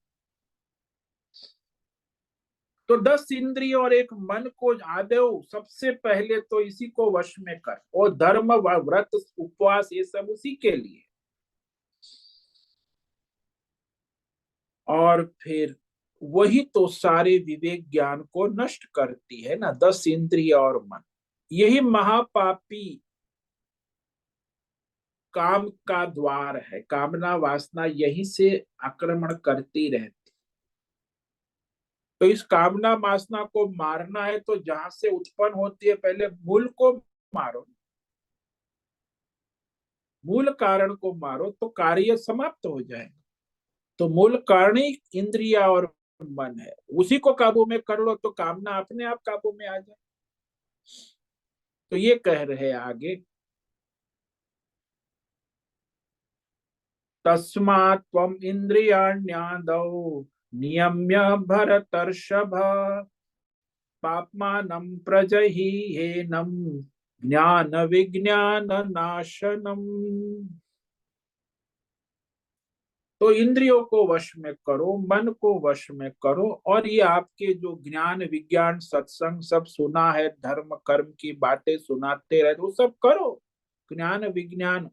तो 10 इंद्रिय और एक मन को आदेव सबसे पहले तो इसी को वश में कर, और धर्म व व्रत उपवास ये सब उसी के लिए। और फिर वही तो सारे विवेक ज्ञान को नष्ट करती है ना, 10 इंद्रिय और मन, यही महापापी काम का द्वार है, कामना वासना यहीं से आक्रमण करती रहती। तो इस कामना वासना को मारना है तो जहां से उत्पन्न होती है पहले मूल को मारो, मूल कारण को मारो तो कार्य समाप्त हो जाएगा। तो मूल कारण ही इंद्रिया और मन है, उसी को काबू में कर लो तो कामना अपने आप काबू में आ जाए। तो ये कह रहे आगे, तस्मात् त्वम इंद्रियाण्यादौ नियम्य भरतर्षभ, पाप्मानं प्रजहीहेनं ज्ञान विज्ञान नाशनम। तो इंद्रियों को वश में करो, मन को वश में करो, और ये आपके जो ज्ञान विज्ञान सत्संग सब सुना है, धर्म कर्म की बातें सुनाते रहे, वो सब करो, ज्ञान विज्ञान।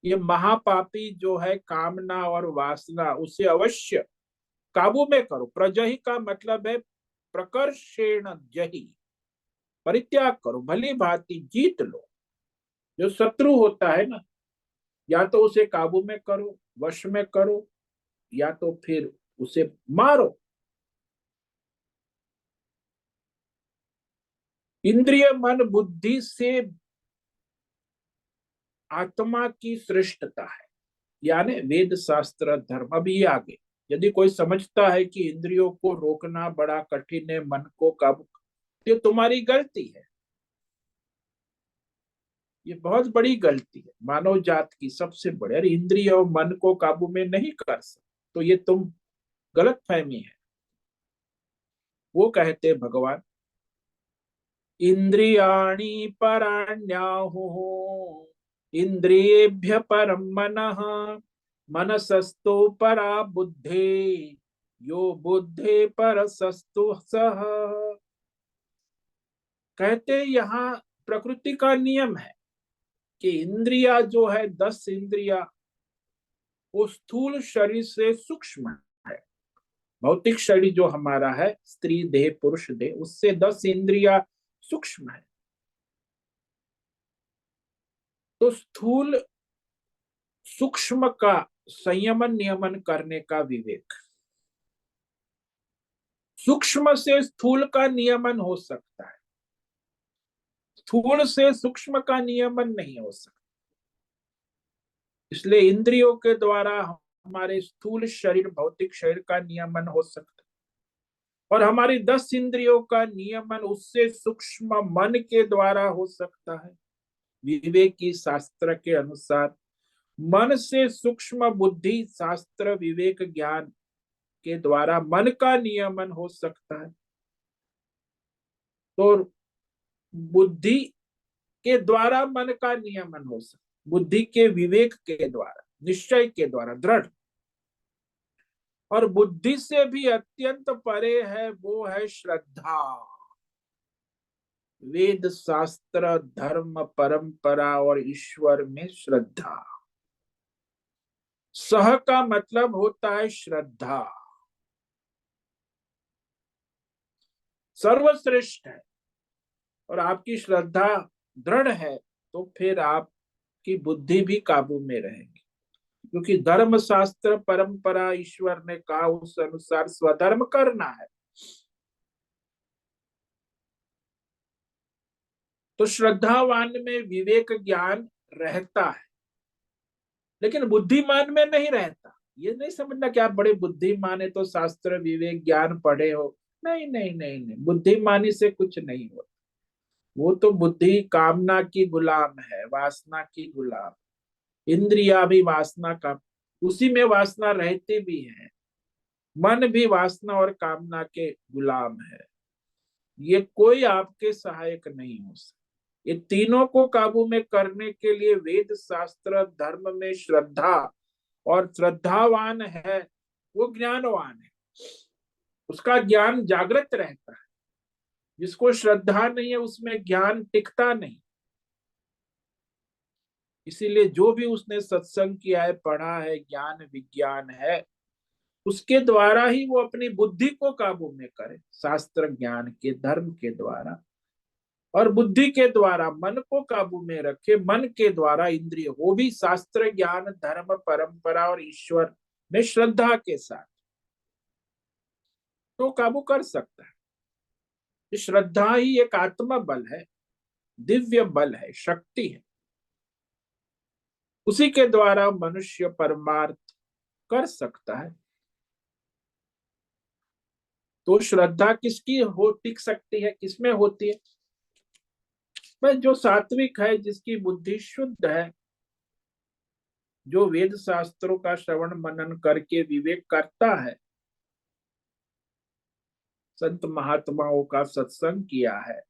ये महापापी जो है कामना और वासना, उसे अवश्य काबू में करो। प्रजहि का मतलब है प्रकर्षेण जही, परित्याग करो, भली भांति जीत लो। जो शत्रु होता है ना, या तो उसे काबू में करो, वश में करो, या तो फिर उसे मारो। इंद्रिय मन बुद्धि से आत्मा की श्रेष्ठता है, यानी वेद शास्त्र धर्म। अभी आगे यदि कोई समझता है कि इंद्रियों को रोकना बड़ा कठिन है, मन को काबू, तो तुम्हारी गलती है। ये बहुत बड़ी गलती है मानव जात की, सबसे बड़ी। अरे इंद्रिय और मन को काबू में नहीं कर सकते तो ये तुम गलत फहमी है। वो कहते भगवान, इंद्रियाणि पराण्याहुः इंद्रियेभ्य परम मनः, मनसस्तु परा बुद्धे, यो बुद्धे परसस्तु सः। कहते यहाँ प्रकृति का नियम है कि इंद्रिया जो है, 10 इंद्रिया, वो स्थूल शरीर से सूक्ष्म है। भौतिक शरीर जो हमारा है, स्त्री देह पुरुष देह, उससे 10 इंद्रिया सूक्ष्म है। तो स्थूल सूक्ष्म का संयमन नियमन करने का विवेक, सूक्ष्म से स्थूल का नियमन हो सकता है, स्थूल से सूक्ष्म का नियमन नहीं हो सकता। इसलिए इंद्रियों के द्वारा हमारे स्थूल शरीर भौतिक शरीर का नियमन हो सकता है, और हमारी 10 इंद्रियों का नियमन उससे सूक्ष्म मन के द्वारा हो सकता है। विवेक की शास्त्र के अनुसार मन से सूक्ष्म बुद्धि शास्त्र विवेक ज्ञान के द्वारा मन का नियमन हो सकता है। तो बुद्धि के द्वारा मन का नियमन हो सकता है, बुद्धि के विवेक के द्वारा, निश्चय के द्वारा, दृढ़। और बुद्धि से भी अत्यंत परे है, वो है श्रद्धा। वेद शास्त्र धर्म परंपरा और ईश्वर में श्रद्धा। सह का मतलब होता है श्रद्धा, सर्वश्रेष्ठ है। और आपकी श्रद्धा दृढ़ है तो फिर आपकी बुद्धि भी काबू में रहेगी, क्योंकि धर्म शास्त्र परंपरा ईश्वर ने कहा उस अनुसार स्वधर्म करना है। तो श्रद्धावान में विवेक ज्ञान रहता है, लेकिन बुद्धिमान में नहीं रहता। ये नहीं समझना कि आप बड़े बुद्धिमान है तो शास्त्र विवेक ज्ञान पढ़े हो। नहीं नहीं नहीं नहीं, बुद्धिमानी से कुछ नहीं होता। वो तो बुद्धि कामना की गुलाम है, वासना की गुलाम। इंद्रिया भी वासना का, उसी में वासना रहती भी है। मन भी वासना और कामना के गुलाम है। ये कोई आपके सहायक नहीं हो सकता। ये तीनों को काबू में करने के लिए वेद शास्त्र धर्म में श्रद्धा, और श्रद्धावान है वो ज्ञानवान है, उसका ज्ञान जागृत रहता है। जिसको श्रद्धा नहीं है उसमें ज्ञान टिकता नहीं। इसीलिए जो भी उसने सत्संग किया है, पढ़ा है, ज्ञान विज्ञान है, उसके द्वारा ही वो अपनी बुद्धि को काबू में करे, शास्त्र ज्ञान के धर्म के द्वारा। और बुद्धि के द्वारा मन को काबू में रखे, मन के द्वारा इंद्रिय, वो भी शास्त्र ज्ञान धर्म परंपरा और ईश्वर में श्रद्धा के साथ, तो काबू कर सकता है। श्रद्धा ही एक आत्म बल है, दिव्य बल है, शक्ति है। उसी के द्वारा मनुष्य परमार्थ कर सकता है। तो श्रद्धा किसकी हो टिक सकती है, किसमें होती है? भाई जो सात्विक है, जिसकी बुद्धि शुद्ध है, जो वेद शास्त्रों का श्रवण मनन करके विवेक करता है, संत महात्माओं का सत्संग किया है,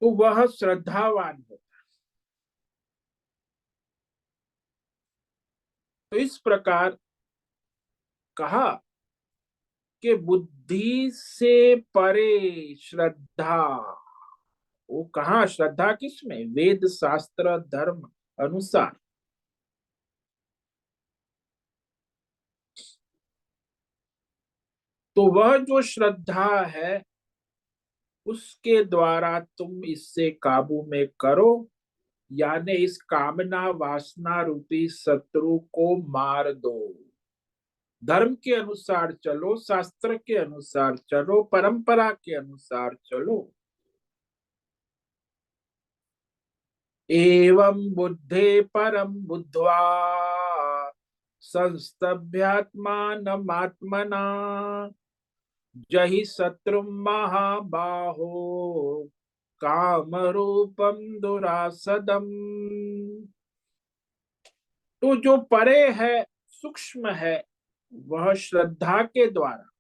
तो वह श्रद्धावान होता है। तो इस प्रकार कहा कि बुद्धि से परे श्रद्धा। वो कहा श्रद्धा किसमें? वेद शास्त्र धर्म अनुसार। तो वह जो श्रद्धा है, उसके द्वारा तुम इससे काबू में करो, यानी इस कामना वासना रूपी शत्रु को मार दो। धर्म के अनुसार चलो, शास्त्र के अनुसार चलो, परंपरा के अनुसार चलो। एवं बुद्धे परम बुद्ध्वा संस्तभ्यात्मानमात्मना जहि शत्रु महाबाहो काम रूपम दुरासदम। तो जो परे है, सूक्ष्म है, वह श्रद्धा के द्वारा,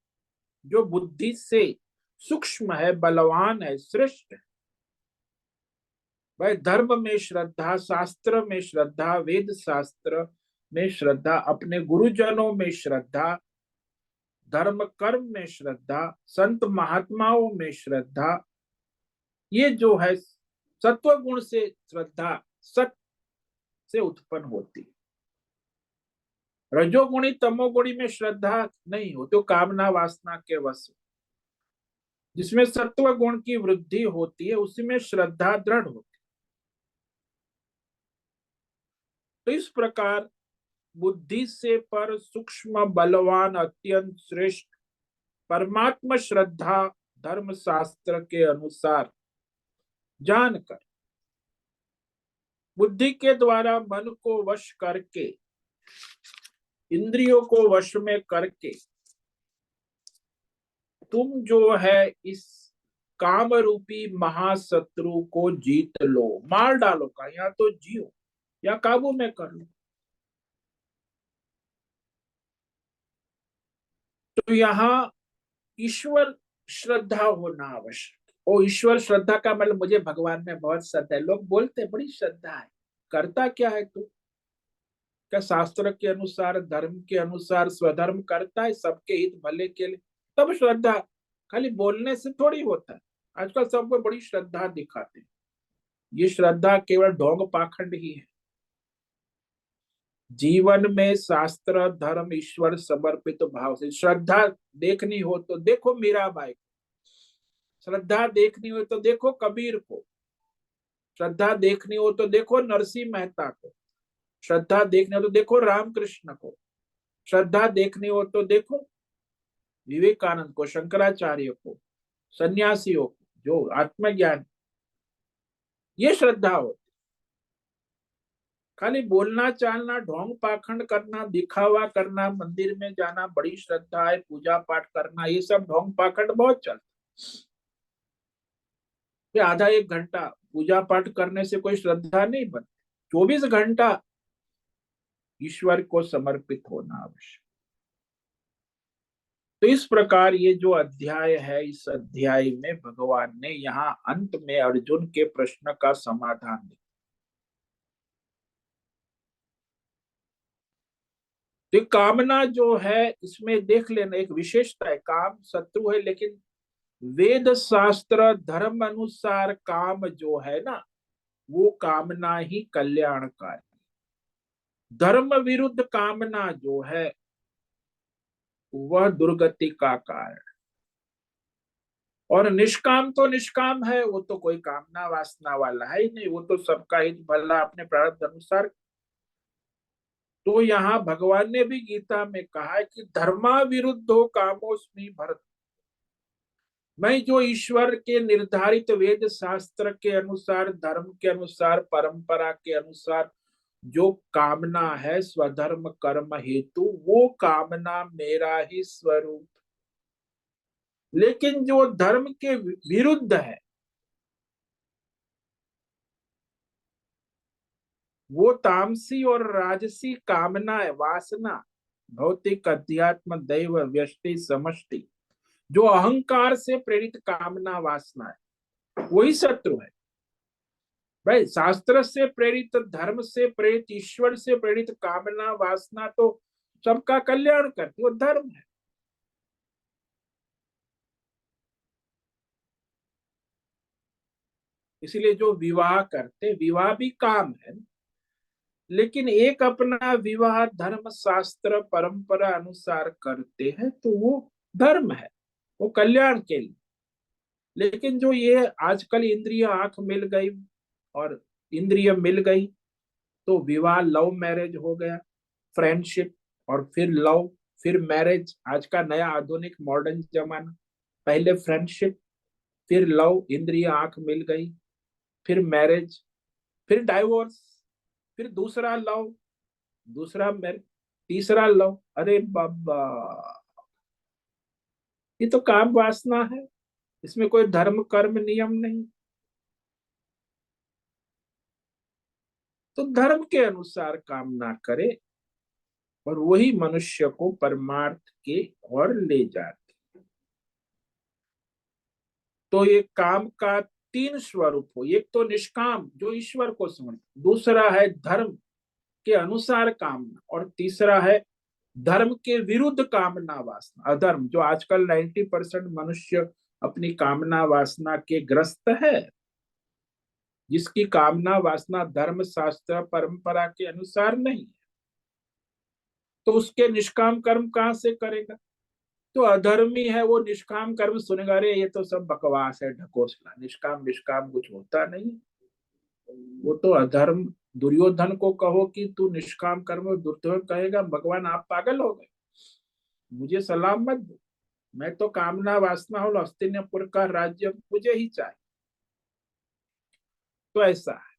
जो बुद्धि से सूक्ष्म है, बलवान है, श्रेष्ठ है, भाई धर्म में श्रद्धा, शास्त्र में श्रद्धा, वेद शास्त्र में श्रद्धा, अपने गुरुजनों में श्रद्धा, धर्म कर्म में श्रद्धा, संत महात्माओं में श्रद्धा, ये जो है सत्व गुण से श्रद्धा सत से उत्पन्न होती है। रजोगुणी तमोगुणी में श्रद्धा नहीं हो तो कामना वासना के वश। जिसमें सत्व गुण की वृद्धि होती है उसमें श्रद्धा दृढ़ होती है। तो इस प्रकार बुद्धि से पर सूक्ष्म बलवान अत्यंत श्रेष्ठ परमात्मा श्रद्धा धर्म शास्त्र के अनुसार जानकर बुद्धि के द्वारा मन को वश करके, इंद्रियों को वश में करके तुम जो है इस काम रूपी महाशत्रु को जीत लो, मार डालो का, या तो जियो या काबू में कर लो। तो यहाँ ईश्वर श्रद्धा होना आवश्यक। ओ ईश्वर श्रद्धा का मतलब मुझे भगवान में बहुत श्रद्धा है। लोग बोलते हैं बड़ी श्रद्धा है, करता क्या है तू? क्या शास्त्र के अनुसार, धर्म के अनुसार स्वधर्म करता है सबके हित भले के लिए? तब श्रद्धा खाली बोलने से थोड़ी होता है। आजकल सबको बड़ी श्रद्धा दिखाते हैं। ये श्रद्धा केवल ढोंग पाखंड ही है। जीवन में शास्त्र धर्म ईश्वर समर्पित भाव से श्रद्धा देखनी हो तो देखो मीराबाई को, श्रद्धा देखनी हो तो देखो कबीर को, श्रद्धा देखनी हो तो देखो नरसिंह मेहता को, श्रद्धा देखनी हो तो देखो रामकृष्ण को, श्रद्धा देखनी हो तो देखो विवेकानंद को, शंकराचार्य को, सन्यासियों को, जो आत्मज्ञान। ये श्रद्धा होती। खाली बोलना चालना, ढोंग पाखंड करना, दिखावा करना, मंदिर में जाना बड़ी श्रद्धा है, पूजा पाठ करना, ये सब ढोंग पाखंड बहुत चलता है। आधा एक घंटा पूजा पाठ करने से कोई श्रद्धा नहीं बनती। 24 घंटा ईश्वर को समर्पित होना आवश्यक। तो इस प्रकार ये जो अध्याय है, इस अध्याय में भगवान ने यहाँ अंत में अर्जुन के प्रश्न का समाधान दिया। तो कामना जो है इसमें देख लेना, एक विशेषता है, काम शत्रु है लेकिन वेद शास्त्र धर्म अनुसार काम जो है ना, वो कामना ही कल्याणकारी। धर्म विरुद्ध कामना जो है वह दुर्गति का कारण। और निष्काम तो निष्काम है, वो तो कोई कामना वासना वाला है ही नहीं, वो तो सबका हित भला अपने प्रारब्ध अनुसार। तो यहाँ भगवान ने भी गीता में कहा है कि धर्मा विरुद्धो कामोस्मि भरत। मैं जो ईश्वर के निर्धारित वेद शास्त्र के अनुसार, धर्म के अनुसार, परंपरा के अनुसार जो कामना है स्वधर्म कर्म हेतु, वो कामना मेरा ही स्वरूप। लेकिन जो धर्म के विरुद्ध है वो तामसी और राजसी कामना है, वासना, भौतिक अध्यात्म दैव व्यष्टि समष्टि, जो अहंकार से प्रेरित कामना वासना है, वही शत्रु है। भाई शास्त्र से प्रेरित, धर्म से प्रेरित, ईश्वर से प्रेरित कामना वासना तो सबका कल्याण करती, वो धर्म है। इसलिए जो विवाह करते, विवाह भी काम है, लेकिन एक अपना विवाह धर्म शास्त्र परंपरा अनुसार करते हैं तो वो धर्म है, वो कल्याण के लिए। लेकिन जो ये आजकल इंद्रिय आंख मिल गई और इंद्रिय मिल गई तो विवाह लव मैरिज हो गया, फ्रेंडशिप और फिर लव, फिर मैरिज, आज का नया आधुनिक मॉडर्न जमाना। पहले फ्रेंडशिप, फिर लव, इंद्रिय आंख मिल गई, फिर मैरिज, फिर डाइवोर्स, फिर दूसरा लव, दूसरा मैरिज, तीसरा लव। अरे बाबा, ये तो काम वासना है, इसमें कोई धर्म कर्म नियम नहीं। तो धर्म के अनुसार काम ना करे और वही मनुष्य को परमार्थ के ओर ले जाते। तो ये काम का तीन स्वरूप हो, एक तो निष्काम जो ईश्वर को समर्पित, दूसरा है धर्म के अनुसार कामना, और तीसरा है धर्म के विरुद्ध कामना वासना, अधर्म, जो आजकल 90% मनुष्य अपनी कामना वासना के ग्रस्त है, जिसकी कामना वासना धर्म शास्त्र परंपरा के अनुसार नहीं है, तो उसके निष्काम कर्म कहां से करेगा। तो अधर्मी है वो निष्काम कर्म सुनेगा, अरे ये तो सब बकवास है, ढकोसला, निष्काम निष्काम कुछ होता नहीं। वो तो अधर्म, दुर्योधन को कहो कि तू निष्काम कर्म, दुर्योधन कहेगा भगवान आप पागल हो गए, मुझे सलाम मत दो, मैं तो कामना वासना हो हस्तिनापुर का राज्य मुझे ही चाहिए। तो ऐसा है।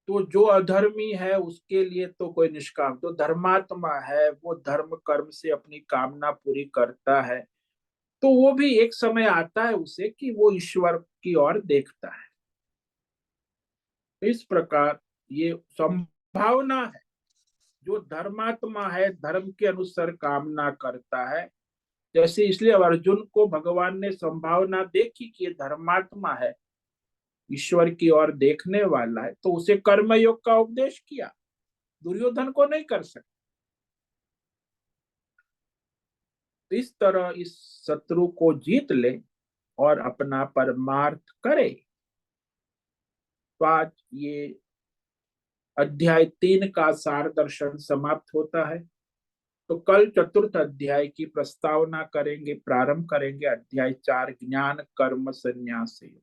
तो जो अधर्मी है उसके लिए तो कोई निष्काम, तो धर्मात्मा है वो धर्म कर्म से अपनी कामना पूरी करता है, तो वो भी एक समय आता है उसे कि वो ईश्वर की ओर देखता है। तो इस प्रकार ये संभावना है, जो धर्मात्मा है धर्म के अनुसार कामना करता है, जैसे इसलिए अर्जुन को भगवान ने संभावना देखी कि ये धर्मात्मा है, ईश्वर की ओर देखने वाला है, तो उसे कर्मयोग का उपदेश किया, दुर्योधन को नहीं कर सकते। तो इस तरह इस शत्रु को जीत ले और अपना परमार्थ करे। तो आज ये अध्याय 3 का सार दर्शन समाप्त होता है। तो कल चतुर्थ अध्याय की प्रस्तावना करेंगे, प्रारंभ करेंगे, अध्याय 4 ज्ञान कर्म संन्यास योग।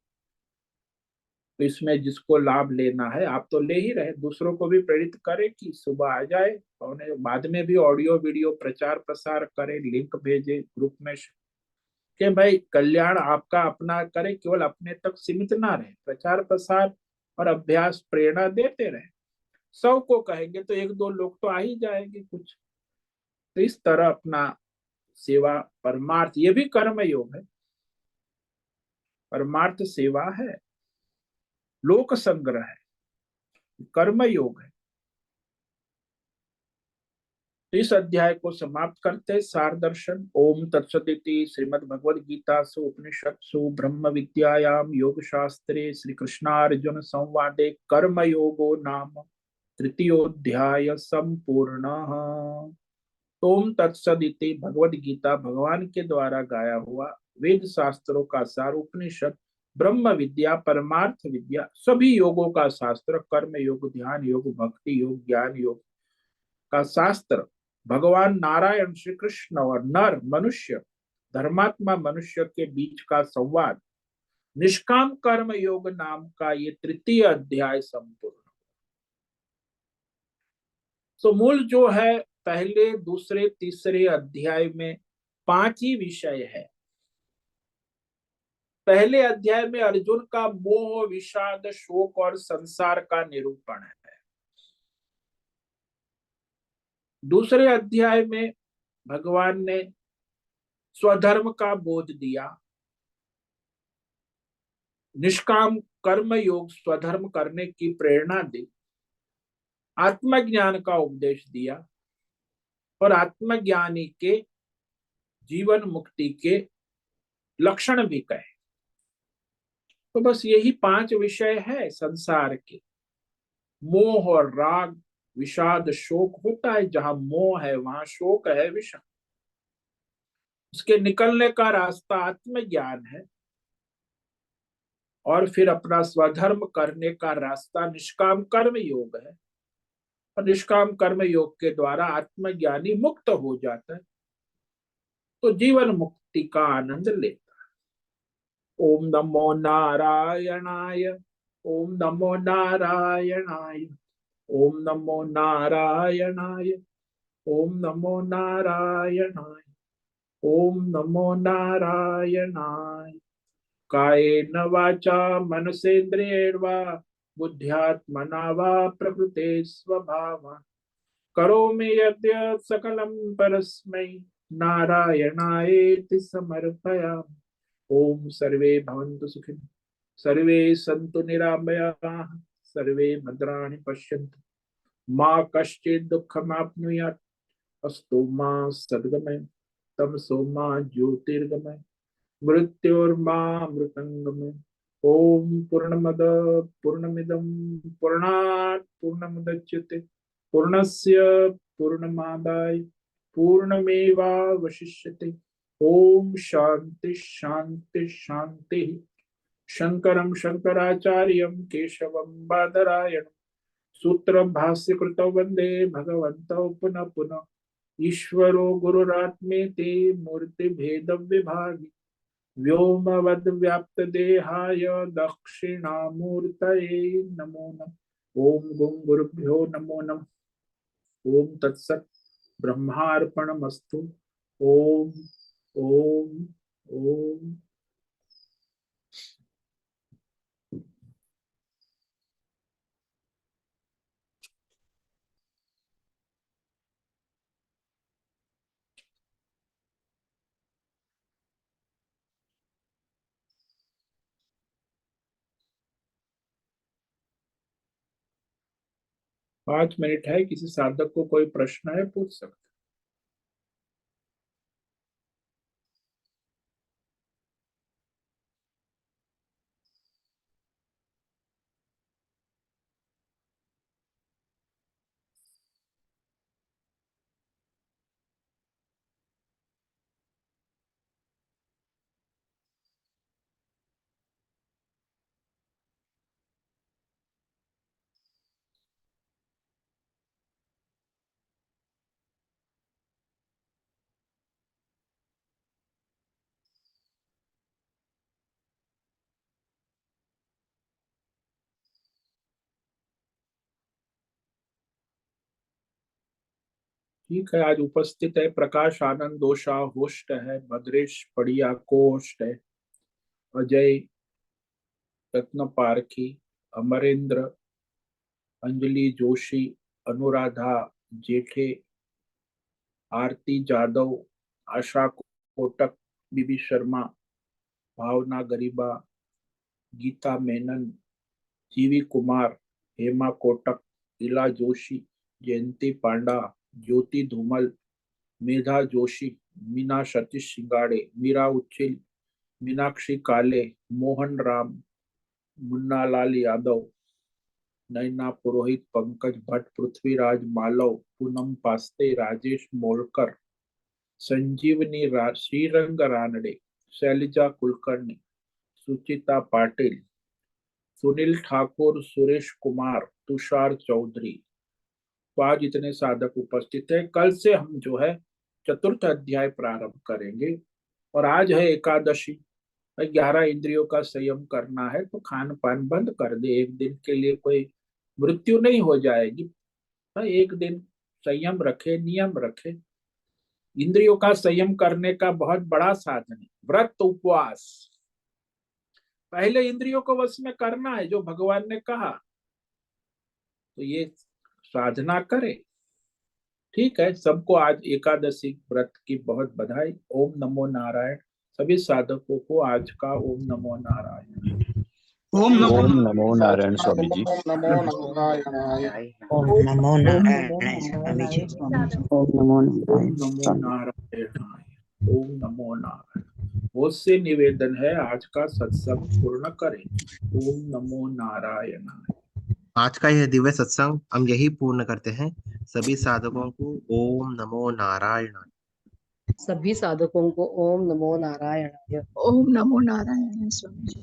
तो इसमें जिसको लाभ लेना है आप तो ले ही रहे, दूसरों को भी प्रेरित करें कि सुबह आ जाए, और बाद में भी ऑडियो वीडियो प्रचार प्रसार करें, लिंक भेजे ग्रुप में कि भाई कल्याण आपका अपना करें, केवल अपने तक सीमित ना रहे, प्रचार प्रसार और अभ्यास प्रेरणा देते रहे। 100 को कहेंगे तो 1-2 लोग तो आ ही जाएंगे कुछ। तो इस तरह अपना सेवा परमार्थ, ये भी कर्म योग है, परमार्थ सेवा है, लोक संग्रह है, कर्म योग है। तो इस अध्याय को समाप्त करते सार दर्शन। ओम तत्सदिति श्रीमद् भगवद गीतासु उपनिषत्सु ब्रह्म विद्यायाम योग शास्त्रे श्री कृष्णार्जुन संवादे कर्म योगो नाम तृतीयोध्याय संपूर्ण। ओम तत्सदिति भगवद गीता भगवान के द्वारा गाया हुआ वेद शास्त्रों का सार, उपनिषद ब्रह्म विद्या परमार्थ विद्या सभी योगों का शास्त्र, कर्म योग ध्यान योग भक्ति योग ज्ञान योग का शास्त्र, भगवान नारायण श्री कृष्ण और नर मनुष्य धर्मात्मा मनुष्य के बीच का संवाद, निष्काम कर्म योग नाम का ये तृतीय अध्याय संपूर्ण। तो मूल जो है पहले दूसरे तीसरे अध्याय में 5 ही विषय है। पहले अध्याय में अर्जुन का मोह विषाद शोक और संसार का निरूपण है। दूसरे अध्याय में भगवान ने स्वधर्म का बोध दिया, निष्काम कर्म योग स्वधर्म करने की प्रेरणा दी, आत्मज्ञान का उपदेश दिया और आत्मज्ञानी के जीवन मुक्ति के लक्षण भी कहे। तो बस यही 5 विषय है संसार के। मोह और राग विषाद शोक होता है, जहां मोह है वहां शोक है, विषाद। उसके निकलने का रास्ता आत्मज्ञान है, और फिर अपना स्वधर्म करने का रास्ता निष्काम कर्म योग है, और निष्काम कर्म योग के द्वारा आत्मज्ञानी मुक्त हो जाता है, तो जीवन मुक्ति का आनंद लेता है। ओम नमो नारायणाय, ओम नमो नारायणाय, ओम नमो नारायणाय, ओम नमो नारायणाय, ओम नमो नारायणाय। कायेन वाचा मनसेन्द्रियैर्वा बुद्ध्यात्मना वा प्रकृते स्वभावात् करोमि यद्यत् सकलं परस्मै नारायणायेति समर्पयामि। ओम सर्वे भवन्तु सुखिनः, सर्वे सन्तु निरामयाः, सर्वे भद्राणि पश्यन्तु मा कश्चित् दुःखमाप्नुयात् अस्तु मा सद्गमय तमसो मा ज्योतिर्गमय मृत्योर्मा मृतंगमय। ओम पूर्णमद पूर्णमिदं पूर्णात् पूर्णमुदच्यते पूर्णस्य पूर्णमादाय पूर्णमेवावशिष्यते। ओम शांति शांति शांति। शंकरं शंकराचार्यं केशवं बादरायणं सूत्रं भाष्यकृतौ वन्दे भगवन्तौ पुनः पुनः। ईश्वरो गुरुरात्मेति मूर्तिभेदविभागि व्योमवद्व्याप्तदेहाय दक्षिणामूर्तये नमो नमः। ओम गुं गुरुभ्यो नमो नमः। ओम तत्सत् ब्रह्मार्पणमस्तु। ओम ओम ओम। पांच मिनट है, किसी साधक को कोई प्रश्न है पूछ सकते। ठीक है, आज उपस्थित है प्रकाश आनंद दोषा होस्ट है, भद्रेश पड़िया को होस्ट है, अजय रत्न पारखी, अमरेंद्र, अंजलि जोशी, अनुराधा जेठे, आरती जादव, आशा कोटक, बीबी शर्मा, भावना गरीबा, गीता मेनन, जीवी कुमार, हेमा कोटक, इला जोशी, जयंती पांडा, ज्योति धूमल, मेधा जोशी, मीना सतीश सिंगाड़े, मीरा उच्छिल, मीनाक्षी काले, मोहन राम, मुन्नालाल यादव, नैना पुरोहित, पंकज भट्ट, पृथ्वीराज मालव, पूनम पास्ते, राजेश मोलकर, संजीवनी श्रीरंग रानडे, शैलजा कुलकर्णी, सुचिता पाटिल, सुनील ठाकुर, सुरेश कुमार, तुषार चौधरी। तो आज इतने साधक उपस्थित है। कल से हम जो है चतुर्थ अध्याय प्रारंभ करेंगे और आज है एकादशी। 11 इंद्रियों का संयम करना है तो खान पान बंद कर दे, एक दिन के लिए कोई मृत्यु नहीं हो जाएगी। एक दिन संयम रखे, नियम रखे। इंद्रियों का संयम करने का बहुत बड़ा साधन है व्रत उपवास। पहले इंद्रियों को वश में करना है जो भगवान ने कहा, तो ये साधना करे। ठीक है, सबको आज एकादशी व्रत की बहुत बधाई। ओम नमो नारायण। सभी साधकों को आज का ओम नमो नारायण। ओम नमो नारायण स्वामी जी। ओम नमो नारायण। ओम नमो नारायण स्वामी जी। ओम नमो ओम नमो नारायण। ओम नमो नारायण। बहुत से निवेदन है आज का सत्संग पूर्ण करें। ओम नमो नारायण। आज का यह दिव्य सत्संग हम यही पूर्ण करते हैं। सभी साधकों को ओम नमो नारायण। सभी साधकों को ओम नमो नारायण। ओम नमो नारायण स्वामी जी।